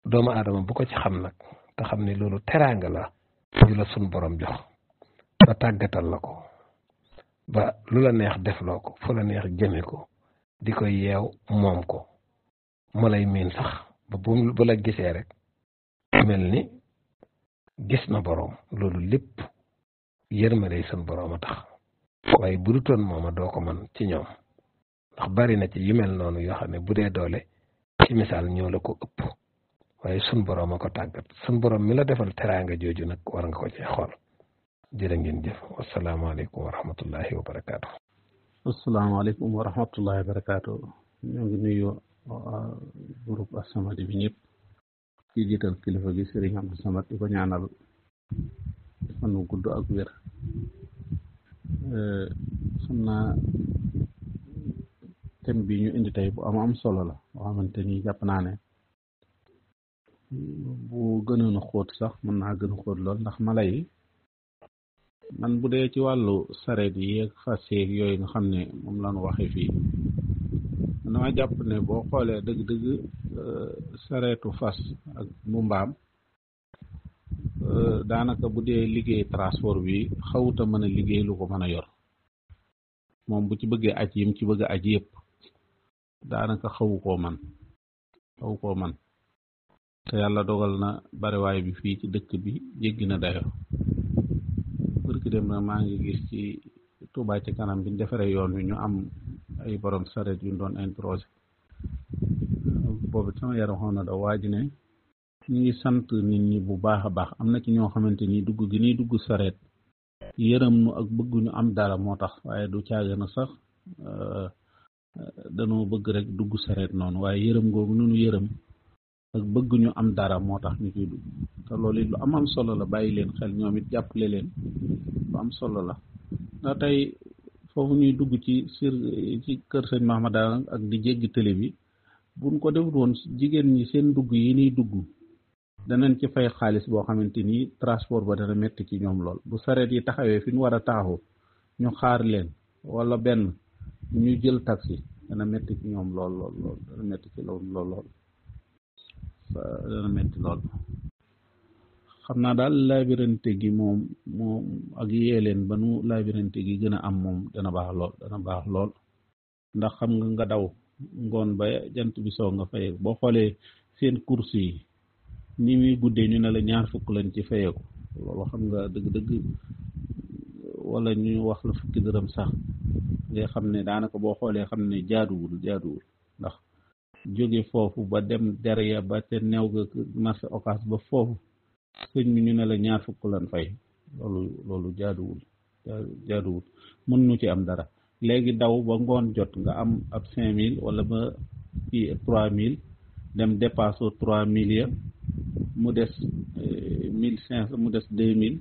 doomu aadama bu ko ci xam nag te xam ne loolu teraanga la ñu la sun borom jox ba tàggatal la ko ba lu la neex defloo ko fu la neex jëme ko di ko yeew moom ko mu lay miin sax ba bu la gisee rek mel ni gis na borom loolu lépp yërmande sun borom a tax waaye bu du toon mooma doo ko mën ci ñoom ndax bari na ci yu mel noonu yoo xam ne bu dee doole ci misaal ñoo la ko ëpp waaye sun borom a ko tàggat sun borom mi la defal teraanga jooju nag war nga ko ci xool jërë ngeen jëf wasalaamaaleykum wa rahmatullahi wa barakaatu. asalaamaaleykum wa rahmatullahi wa barakaatu. ñoo ngi nuyu groupe As-Samadiyya bi ñëpp ci jiital kilifa gi Serigne Abdou Samad di ko ñaanal fan wu gudd ak wér xam naa thème bi ñu indi tey bu am solo la boo xamante ni jàpp naa ne bu gënoon a xóot sax mën naa gën a xóot lool ndax mala yi man bu dee ci wàllu sareet yi ak fas yeeg yooyu nga xam ne moom la ñu waxee fii man dama jàpp ne boo xoolee dëgg-dëgg sareetu fas ak mu mbaam daanaka bu dee liggéey transport bi xawuta mën a liggéey lu ko mën a yor moom bu ci bëggee aj yim ci bëgg aj yëpp daanaka xawu koo man te yàlla dogal na bariwaay bi fii ci dëkk bi jéggi na dayo bërki dem na maa ngi gis ci Touba ci kanam bi ñu defaree yoon wi ñu am ay borom sareet yu doon introsé boobu sama yaram xaw na da waaj ne ñu ngi sant nit ñi bu baax a baax am na ci ñoo xamante ni dugg gi ñuy dugg sareet yërëm nu ak bëgg ñu am dara moo tax waaye du caaga na sax danoo bëgg rek dugg sareet noonu waaye yërëm googu nunu yërëm ak bëgg ñu am dara moo tax ñu ciy dugg te loolu it lu am solo la bàyyi leen xel ñoom it jàppale leen lu am solo la ndax tey foofu ñuy dugg ci kër sëñ Mahmadaan ak di jéggi télé bi buñ ko defut woon jigéen ñi seen dugg yi ñuy dugg danañ ci fay xaalis boo xamante ni transport ba dana metti ci ñoom lool bu sareet yi taxawee fi ñu war a taxaw ñu xaar leen wala benn ñu jël taxi dana metti ci ñoom lool dana metti ci lool dana metti lool xam naa daal labirante gi moom ak yee leen ba nu labirante gi gën a am moom dana baax lool ndax xam nga daw ngoon ba jant bi soo nga fayeeku boo xoolee seen course yi ni muy guddee ñu ne la 20 lañ ci fayeeku loolu xam nga dëgg-dëgg wala ñu wax la fukki dërëm sax nga xam ne daanaka boo xoolee xam ne jaaduwul ndax jóge foofu ba dem derrière ba te new ga marché Ocass ba foofu sëñ bi ñu ne la 20 lañ fay loolu jaaduwul mën nu ci am dara léegi daw ba ngoon jot nga am ab 5000 wala ba kii 3000 dem dépassé 3000 ya mu des 1500 mu des 2000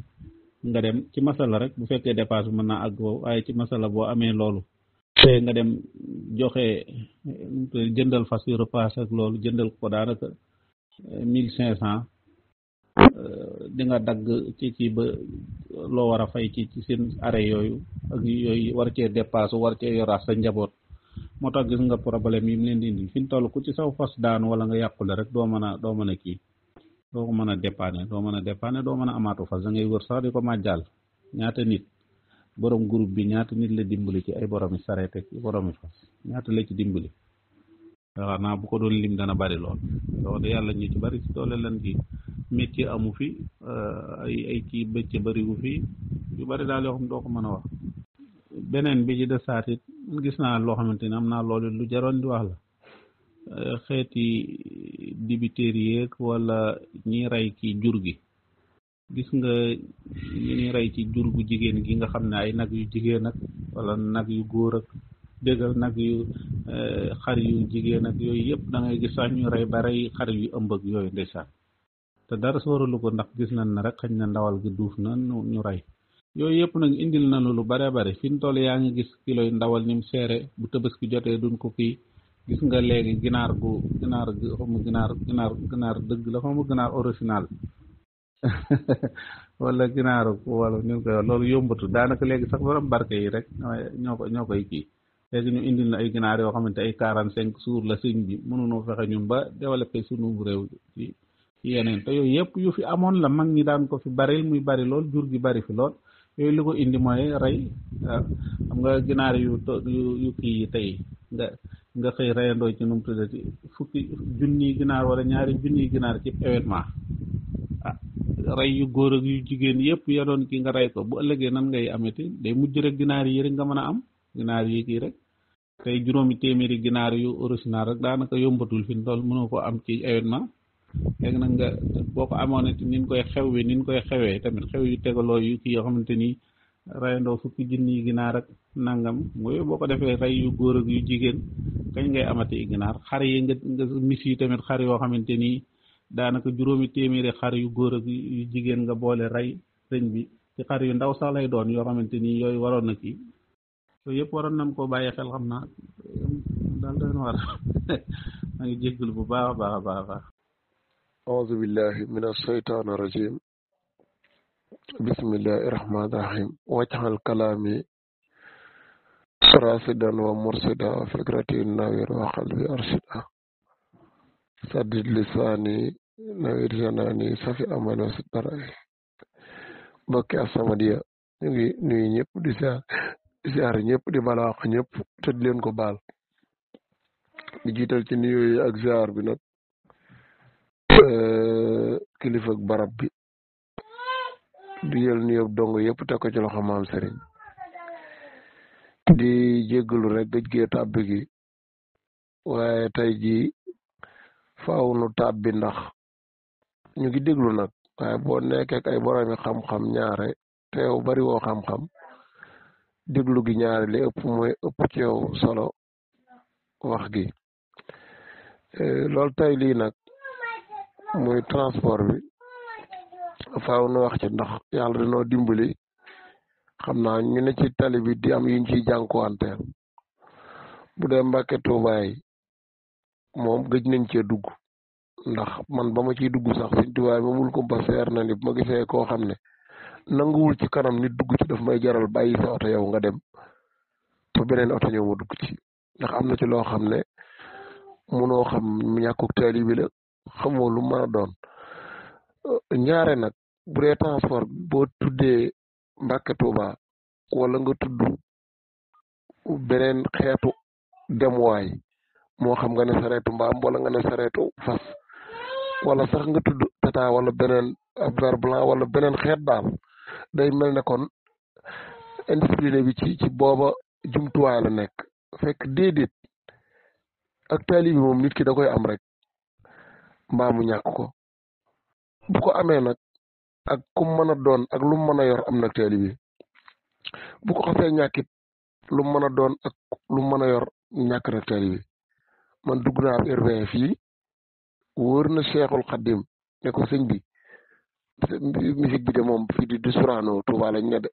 nga dem ci masala rek bu fekkee dépassé mën naa àgg foofu waaye ci masala boo amee loolu te nga dem joxe jëndal fas yu repasse ak loolu jëndal ko daanaka 1500 di nga dagg ci ba loo war a fay ci seen arrêt yooyu ak yooyu war cee dépassé war cee yoraat sa njaboot moo tax gis nga problème yi mu leen di indi fi ñu toll ku ci saw fas daanu wala nga yàqule rek doo mën a kii doo ko mën a dépanner doo mën a amaatu fas da ngay wër sax di ko màjjal ñaata nit borom groupe bi ñaata nit la dimbali ci ay boromi sareet ak boromi fas ñaata la ci dimbali waaw naa bu ko doon lim dana bari lool wax dëgg yàlla ñu ci bari ci doole lan gi métier amu fi ay kii bëcc bariwu fi yu bari daal yoo xam doo ko mën a wax beneen bi ci de saatit gis naa loo xamante ne am naa loolu lu jaroon di wax la xeeti dibiteer yeeg wala ñi rey ci jur gi gis nga ñi rey ci jur gu jigéen gi nga xam ne ay nag yu jigéen ak wala nag yu góor ak déggal nag yu xar yu jigéen ak yooyu yëpp da ngay gis sax ñu rey ba rey xar yu ëmb ak yooyu ndeysaan te dara sóoralu ko ndax gis nañ ne rek xañ na ndawal gi duuf na ñu rey yooyu yëpp nag indil nañu lu bare bare fi ñu toll yaa ngi gis kilo yu ndawal ni mu seere bu Tabaski jotee duñ ko kii gis nga léegi ginaar xamu ginaar dëgg la xamu ginaar original wala ginaaru wala ñu koy wax loolu yombatu daanaka léegi sax borom barke yi rek ñoo koy kii léegi ñu indil na ay ginaar yoo xamante ay 45 jours la sëñ bi mënunoo fexe ñun ba développé sunu réew ci yeneen te yooyu yëpp yu fi amoon la mag ñi daan ko fi baril muy bari lool jur gi bari fi lool yooyu li ko indi mooy rey waaw xam nga ginaar yu kii yi tey nga xëy reyandoo ci nu mu tuddati fukki junniy ginaar wala ñaari junniy ginaar ci événement rey yu góor ak yu jigéen yëpp ya doon kii nga rey ko bu ëllëgee nan ngay amati day mujj rek ginaar yi rek nga mën a am ginaar yi kii rek tey juróomi téeméeri ginaar yu original rek daanaka yombatul fi mu toll mënoo ko am ci événement léegi nag nga boo ko amoon it ni ñu koy xewee tamit xew yu tegaloo yu kii yoo xamante ni reyandoo fukki junniy ginaar ak nangam mooy boo ko defee rey yu góor ak yu jigéen kañ ngay amati ginaar xar yi nga mis yi tamit xar yoo xamante ni daanaka juróomi téeméeri xar yu góor ak yu jigéen nga boole rey sëñ bi ci xar yu ndaw sax lay doon yoo xamante ni yooyu waroon na kii yooyu yëpp waroon nañ koo bàyyi xel xam naa daal doon war maa ngi jéggul bu baax a baax a baax a baax auzu billahi min ashaytaani rajim bismillahi rahmaani rahim wajxal kalaami rasidan wa mursida wa fikrati nawir wa qalbi arshida saddid lisaani nawir janaani safi amani wa sitbaray mbokki As-Samadiyya ñu ngi nuyu ñëpp di siyaar ñëpp di balaax ñëpp te di leen ko baal di jiital ci nuyu yi ak ziar bi nag kilifa ak barab bi di yël nuyu dong yëpp teg ko ci loxo maam Serigne di jéggalu rek gëj gee tàbbi gi waaye tey jii faaw nu tàbbi ndax ñu ngi déglu nag waaye boo nekkee ay boromi xam-xam ñaare te yow bari woo xam-xam déglu gi ñaare li ëpp mooy ëpp ci yow solo wax gi loolu tey lii nag muy transport bi faaw nu wax ci ndax yàlla dañoo dimbali xam naa ñu ne ci tali bi di am yuñ ciy jànkuwanteel bu dee Mbàkke Tuubaa yi moom gëj nañ cee dugg ndax man ba ma ciy dugg sax Sëñ Tuubaa ma mul ko ba seer na ni bu ma gisee koo xam ne nanguwul ci kanam nit dugg ci daf may jaral bàyyi sa oto yow nga dem te beneen oto ñëw ma dugg ci ndax am na ci loo xam ne munoo xam ñàkkuk taali bi la xamoo lu mën a doon ñaare nag bu dee transport boo tuddee Mbàkke Tuubaa wala nga tudd beneen xeetu demuwaay moo xam nga ne sareetu mbaam wala nga ne sareetu fas wala sax nga tudd tata wala beneen ab ver blanc wala beneen xeet daal day mel ne kon indiscipliné bi ci booba jumtuwaay la nekk fekk déedéet ak taali bi moom nit ki da koy am rek mbaa mu ñàkk ko bu ko amee nag ak ku mën a doon ak lu mën a yor am nag taali bi bu ko xasee ñàkkit lu mën a doon ak lu mën a yor ñàkk nag taali bi man dugg naa ab urbain fii wóor na Cheikhul Khadim ne ko sëñ bi musique bi de moom fii di Sorano Touba lañ ne de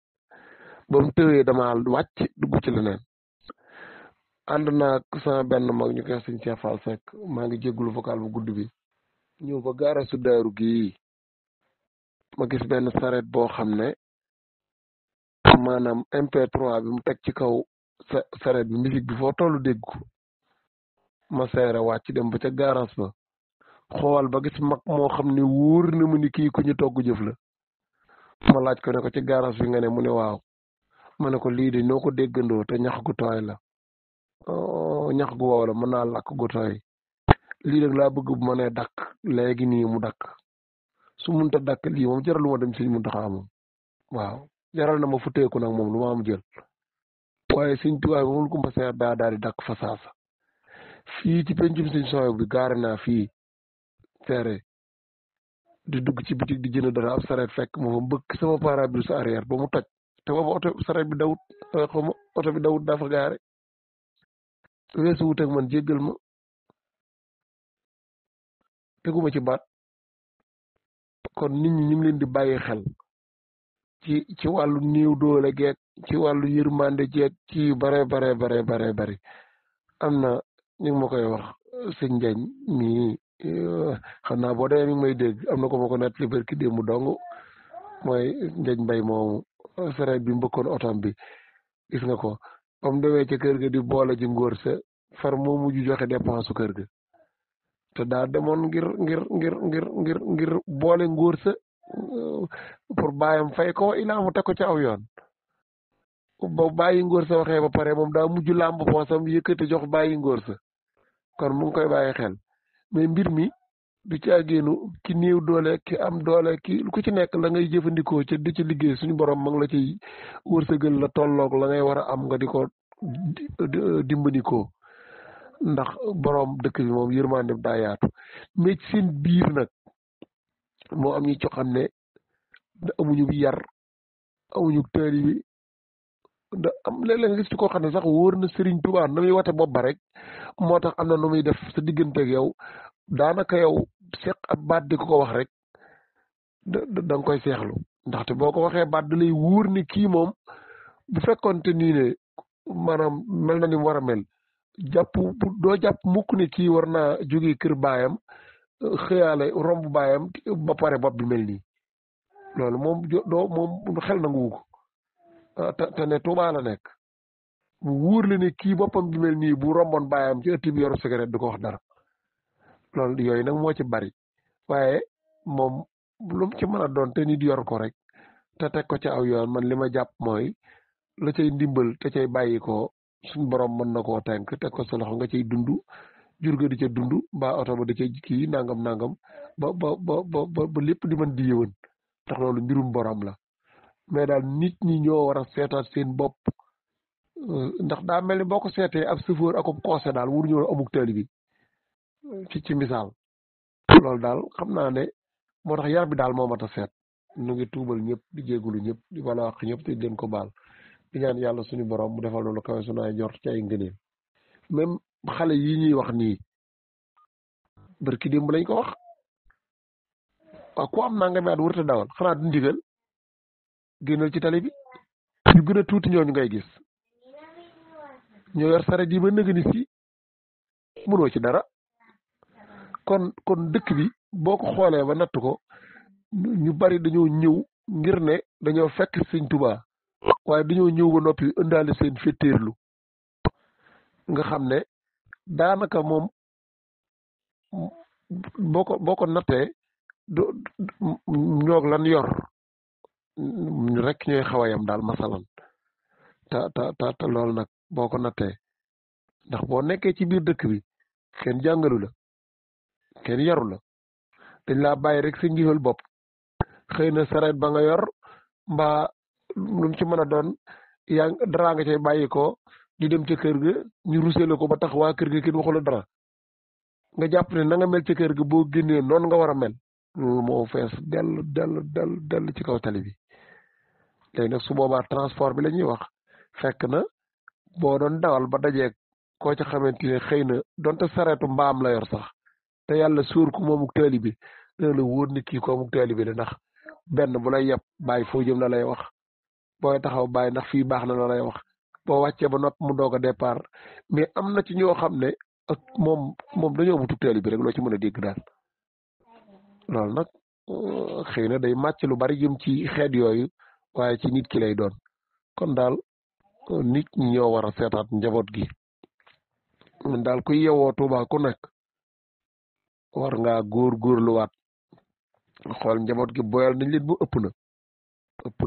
ba mu tëwee dama wàcc dugg ci leneen ànd naa sama benn mag ñu koy sëñ Cheikh Fall Seck maa ngi jéggulu vocal bu gudd bi ñëw ba gaara su daaru gii ma gis benn saret boo xam ne maanaam MP3 bi mu teg ci kaw saret bi musique bi foo tollu dégg ko ma seere wàcc dem ba ca garage ba xool ba gis mag moo xam ne wóor na mu ni kii ku ñu togg jëf la ma laaj ko ne ko ci garage bi nga ne mu ne waaw ma ne ko lii de noo ko déggandoo te ñax gu tooy la ñax gu wow la mën naa lakk gu tooy lii rek laa bëgg bu ma nee dakk léegi nii mu dakk su munta dakk lii moom jaral lu ma dem Sëñ Muntaxa moom waaw jaral na ma futteeku nag moom lu ma am jël waaye Sëñ Tuubaa bi moom kumba seer daa daal di dakk fa saasa fii ci pencum Sëñ Sooy bi gaare naa fii seere di dugg ci bitig di jënd dara ab sareet fekk moom bëgg sama pare-brise arrière ba mu toj te booba oto sareet bi dawut xawma oto bi dawut dafa gaare weesu wut ak man jéggal ma teguma ci baat kon nit ñi ñu ngi leen di bàyyi xel ci wàllu néew doole geeg ci wàllu yërmande jeeg ci yu bare bari am na ñu ngi ma koy wax sëñ Njañ mii xam naa boo demee mi ngi may dégg am na ko ma ko nett li barki démb dong mooy Njañ Mbay moomu sareet bi mbëkkoon otom bi gis nga ko ba mu demee ca kër ga di boole ji ngóor sa far moo mujj joxe dépense su kër ga te daa demoon ngir boole ngóor sa pour bàyyam fay ko ilaa mu teg ko ci aw yoon ba bàyyi ngóor sa waxee ba pare moom daa mujj làmb poosam yëkkati jox bàyyi ngóor sa kon mu ngi koy bàyyi xel mais mbir mi du caagéenu ki néew doole ki am doole ki ku ci nekk la ngay jëfandikoo ca di ci liggéey suñu borom ma ngi la ciy wërsëgal la tolloog la ngay war a am nga di ko dimbandikoo ndax borom dëkk bi moom yërmande daa yaatu mais ci seen biir nag moo am ñi ci xam ne amuñu yar amuñu tëri bi da am léeg-léeg nga gis ci koo xam ne sax wóor na Serigne Touba na muy wate bopp ba rek moo tax am na nu muy def sa diggante ak yow daanaka yow seq ab baat di ko wax rek da nga koy seexlu ndaxte boo ko waxee baat da lay wóor ni kii moom bu fekkonte nii ne maanaam mel na ni mu war a mel doo jàpp mukk ne kii war naa jóge kër baayam xëyaale romb baayam ba pare bopp bi mel nii loolu moom moom xel nanguwu ko te ne Tuubaa la nekk mu wóor la ne kii boppam bi mel nii bu romboon baayam ci ëtt bi yoru cigarette du ko wax dara loolu yooyu nag moo ci bari waaye moom lu mu ci mën a doon te nit yor ko rek te teg ko ci aw yoon man li ma jàpp mooy la cay ndimbal te cay bàyyi ko suñ borom mën na koo tënk teg ko sa loxo nga cay dund jur ga di ca dund mbaa oto ba da cay kii nangam ba lépp di mën di yëwan tax loolu mbirum borom la mais daal nit ñi ñoo war a seetaat seen bopp ndax daa mel ni boo ko seetee ab chauffeur ak ab coose daal wuru ñoo amuk taali bi ci misaal loolu daal xam naa ne moo tax yar bi daal moo mat a seet nu ngi tuubal ñëpp di jéegulu ñëpp di bala wax ñëpp te leen ko baal di ñaan yàlla suñu borom mu defal loolu kawe sunaay njort ci ay ngëneel même xale yi ñuy wax nii barki démb lañ ko wax waaw ku am naa nga maat wërta dawal xanaa du ndigal génnal ci tali bi ñu gën a tuuti ñooñu ngay gis ñoo yor saret yi ba nëgëni si mënoo ci dara kon dëkk bi boo ko xoolee ba natt ko ñu bari dañoo ñëw ngir ne dañoo fekk Sëñ Tuubaa waaye dañoo ñëw ba noppi ëndaale seen féttéerlu nga xam ne daanaka moom boo ko nattee ñoog lan yor rek ñooy xaw a yam daal masalan te loolu nag boo ko nattee ndax boo nekkee ci biir dëkk bi kenn jàngalu la kenn yaru la dañ laa bàyyi rek sa ngiwal bopp xëy na sareet ba nga yor mbaa lu mu ci mën a doon yaa dara nga cay bàyyi ko di dem ca kër ga ñu rusee la ko ba tax waa kër ga kenn waxu la dara nga jàpp ne na nga mel ca kër ga boo génnee noonu nga war a mel loolu moo fees dell ci kaw tali bi léegi nag su boobaa transport bi la ñuy wax fekk na boo doon dawal ba dajeeg koo ca xamante ne xëy na donte sareetu mbaam la yor sax te yàlla sóor ko moomuk taali bi dina la wóor ni kii ko moomuk taali bi la ndax benn bu lay yeb bàyyi foo jëm la lay wax booy taxaw bàyyi ndax fii baax na la lay wax boo wàccee ba nopp mu doog a départ mais am na ci ñoo xam ne ak moom dañoo wutuk taali bi rek loo ci mën a dégg daal loolu nag xëy na day màcc lu bari jëm ci xeet yooyu waaye ci nit ki lay doon kon daal nit ñi ñoo war a seetaat njaboot gi man daal kuy yewoo Tuubaa ku nekk war ngaa góorluwaat xool njaboot gi boyal nañ leen bu ëpp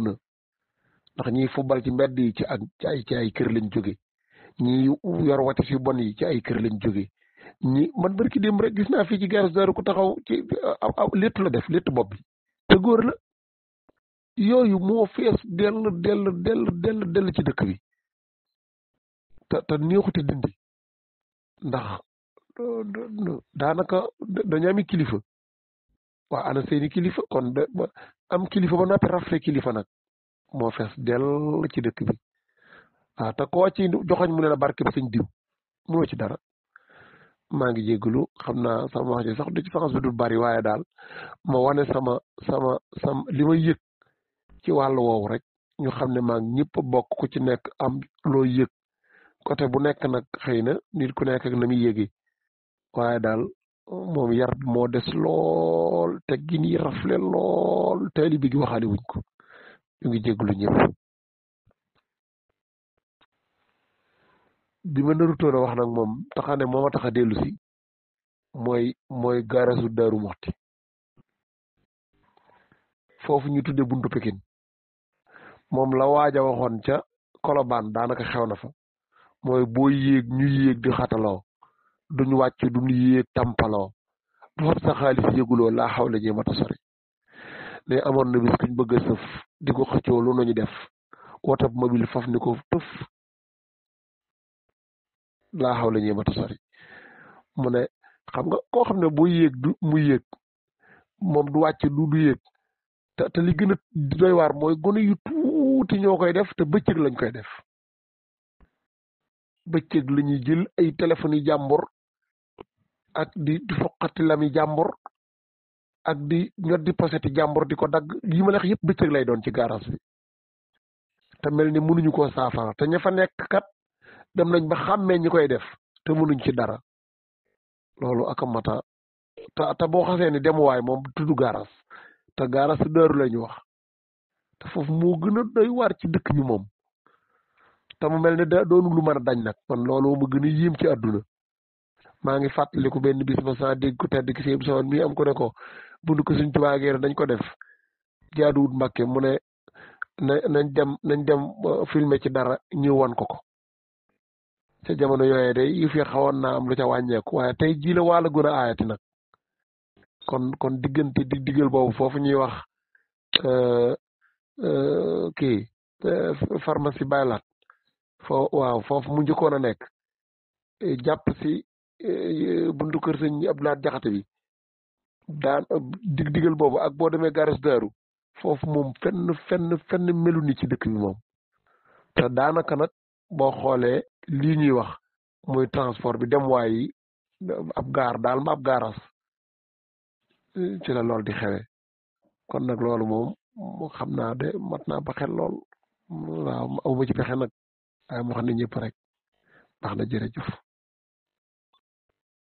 na ndax ñiy fubal ci mbedd yi ci ay kër lañ jóge ñi yor wati fi bon yi ci ay kër lañ jóge ñi man barki démb rek gis naa fii ci garas daru ku taxaw ci léttu la def léttu bopp bi te góor la yooyu moo fees dell ci dëkk bi te neexuti dindi ndax daanaka dañu ami kilifa waa ana seeni kilifa kon am kilifa ba noppi rafle kilifa nag moo fees dell ci dëkk bi waaw te koo ci joxoñ mu ne la barke bi sëñ diw moo ci dara maa ngi jégalu xam naa sama wax ji sax du ci faxas bi du bari waaye daal ma wane sama li ma yëg ci wàllu woowu rek ñu xam ne maa ngi ñëpp bokk ku ci nekk am loo yëg côté bu nekk nag xëy na nit ku nekk ak na muy yëgi waaye daal moom yar moo des lool teggin yi rafle lool taali bi gi waxaale wuñ ko ñu ngi jégalu ñëpp bi ma narutoon a wax nag moom taxane moo ma tax a dellu si mooy gaarasu Daaru Muxti foofu ñu tudde buntu Pekin moom la waaja waxoon ca Kolobaan daanaka xew na fa mooy boo yéeg ñu yéeg di xataloo duñu wàcc duñu yéeg tampaloo du fab sa xaalis yëguloo laa xaw la ñee mata sori ne amoon na bis kuñ bëgg a sëf di ko xëccoo lu nañu def wotab mobile faf ni ko tëf laa xaw la ñee mata sori mu ne xam nga koo xam ne boo yéeg du mu yéeg moom du wàcc du yéeg te li gën a doy waar mooy gone yu tuuti ñoo koy def te bëccëg lañ koy def bëccëg la ñuy jël ay téléphones yi jàmbur ak di foqati lami jàmbur ak di ñot di poseti jàmbur di ko dagg yi ma leex yëpp bëccëg lay doon ci garas bi te mel ni mënuñu koo saafara te ña fa nekk kat dem nañ ba xàmmee ñi koy def te mënuñ ci dara loolu ak mata te boo xasee ni demuwaay moom tudd garas te garas Daaru la ñu wax te foofu moo gën a doy waar ci dëkk bi moom te mu mel ne da doonu lu mën a dañ nag kon loolu mu gën a yéem ci àdduna maa ngi fàttaliku benn bis ma saa dégg ko tedd ki sëñ Sawan mii am ko ne ko bundu ko suñ tubaageer dañ ko def jaaduwut Mbàkke mu ne nañ dem filmer ci dara ñu wan ko ca jamono yooyee day yu fi xawoon naa am lu ca wàññeeku waaye tey jii la wàlla gën a aayati nag kon diggante diggal boobu foofu ñuy wax kii pharmacie baylaat waaw foofu mu njëkkoon a nekk jàpp si buntu kër sëñ Abdoulaye Jaxate bi daan diggal boobu ak boo demee gares Daaru foofu moom fenn melu ni ci dëkk bi moom te daanaka nag boo xoolee lii ñuy wax muy transport bi dem waayi ab gaar daal ma ab gaaras ci la lool di xewe kon nag loolu moom xam naa de mat naa ba xel lool waaw awma ci pexe nag waaye moo xam ne ñëpp rek baax na jërëjëf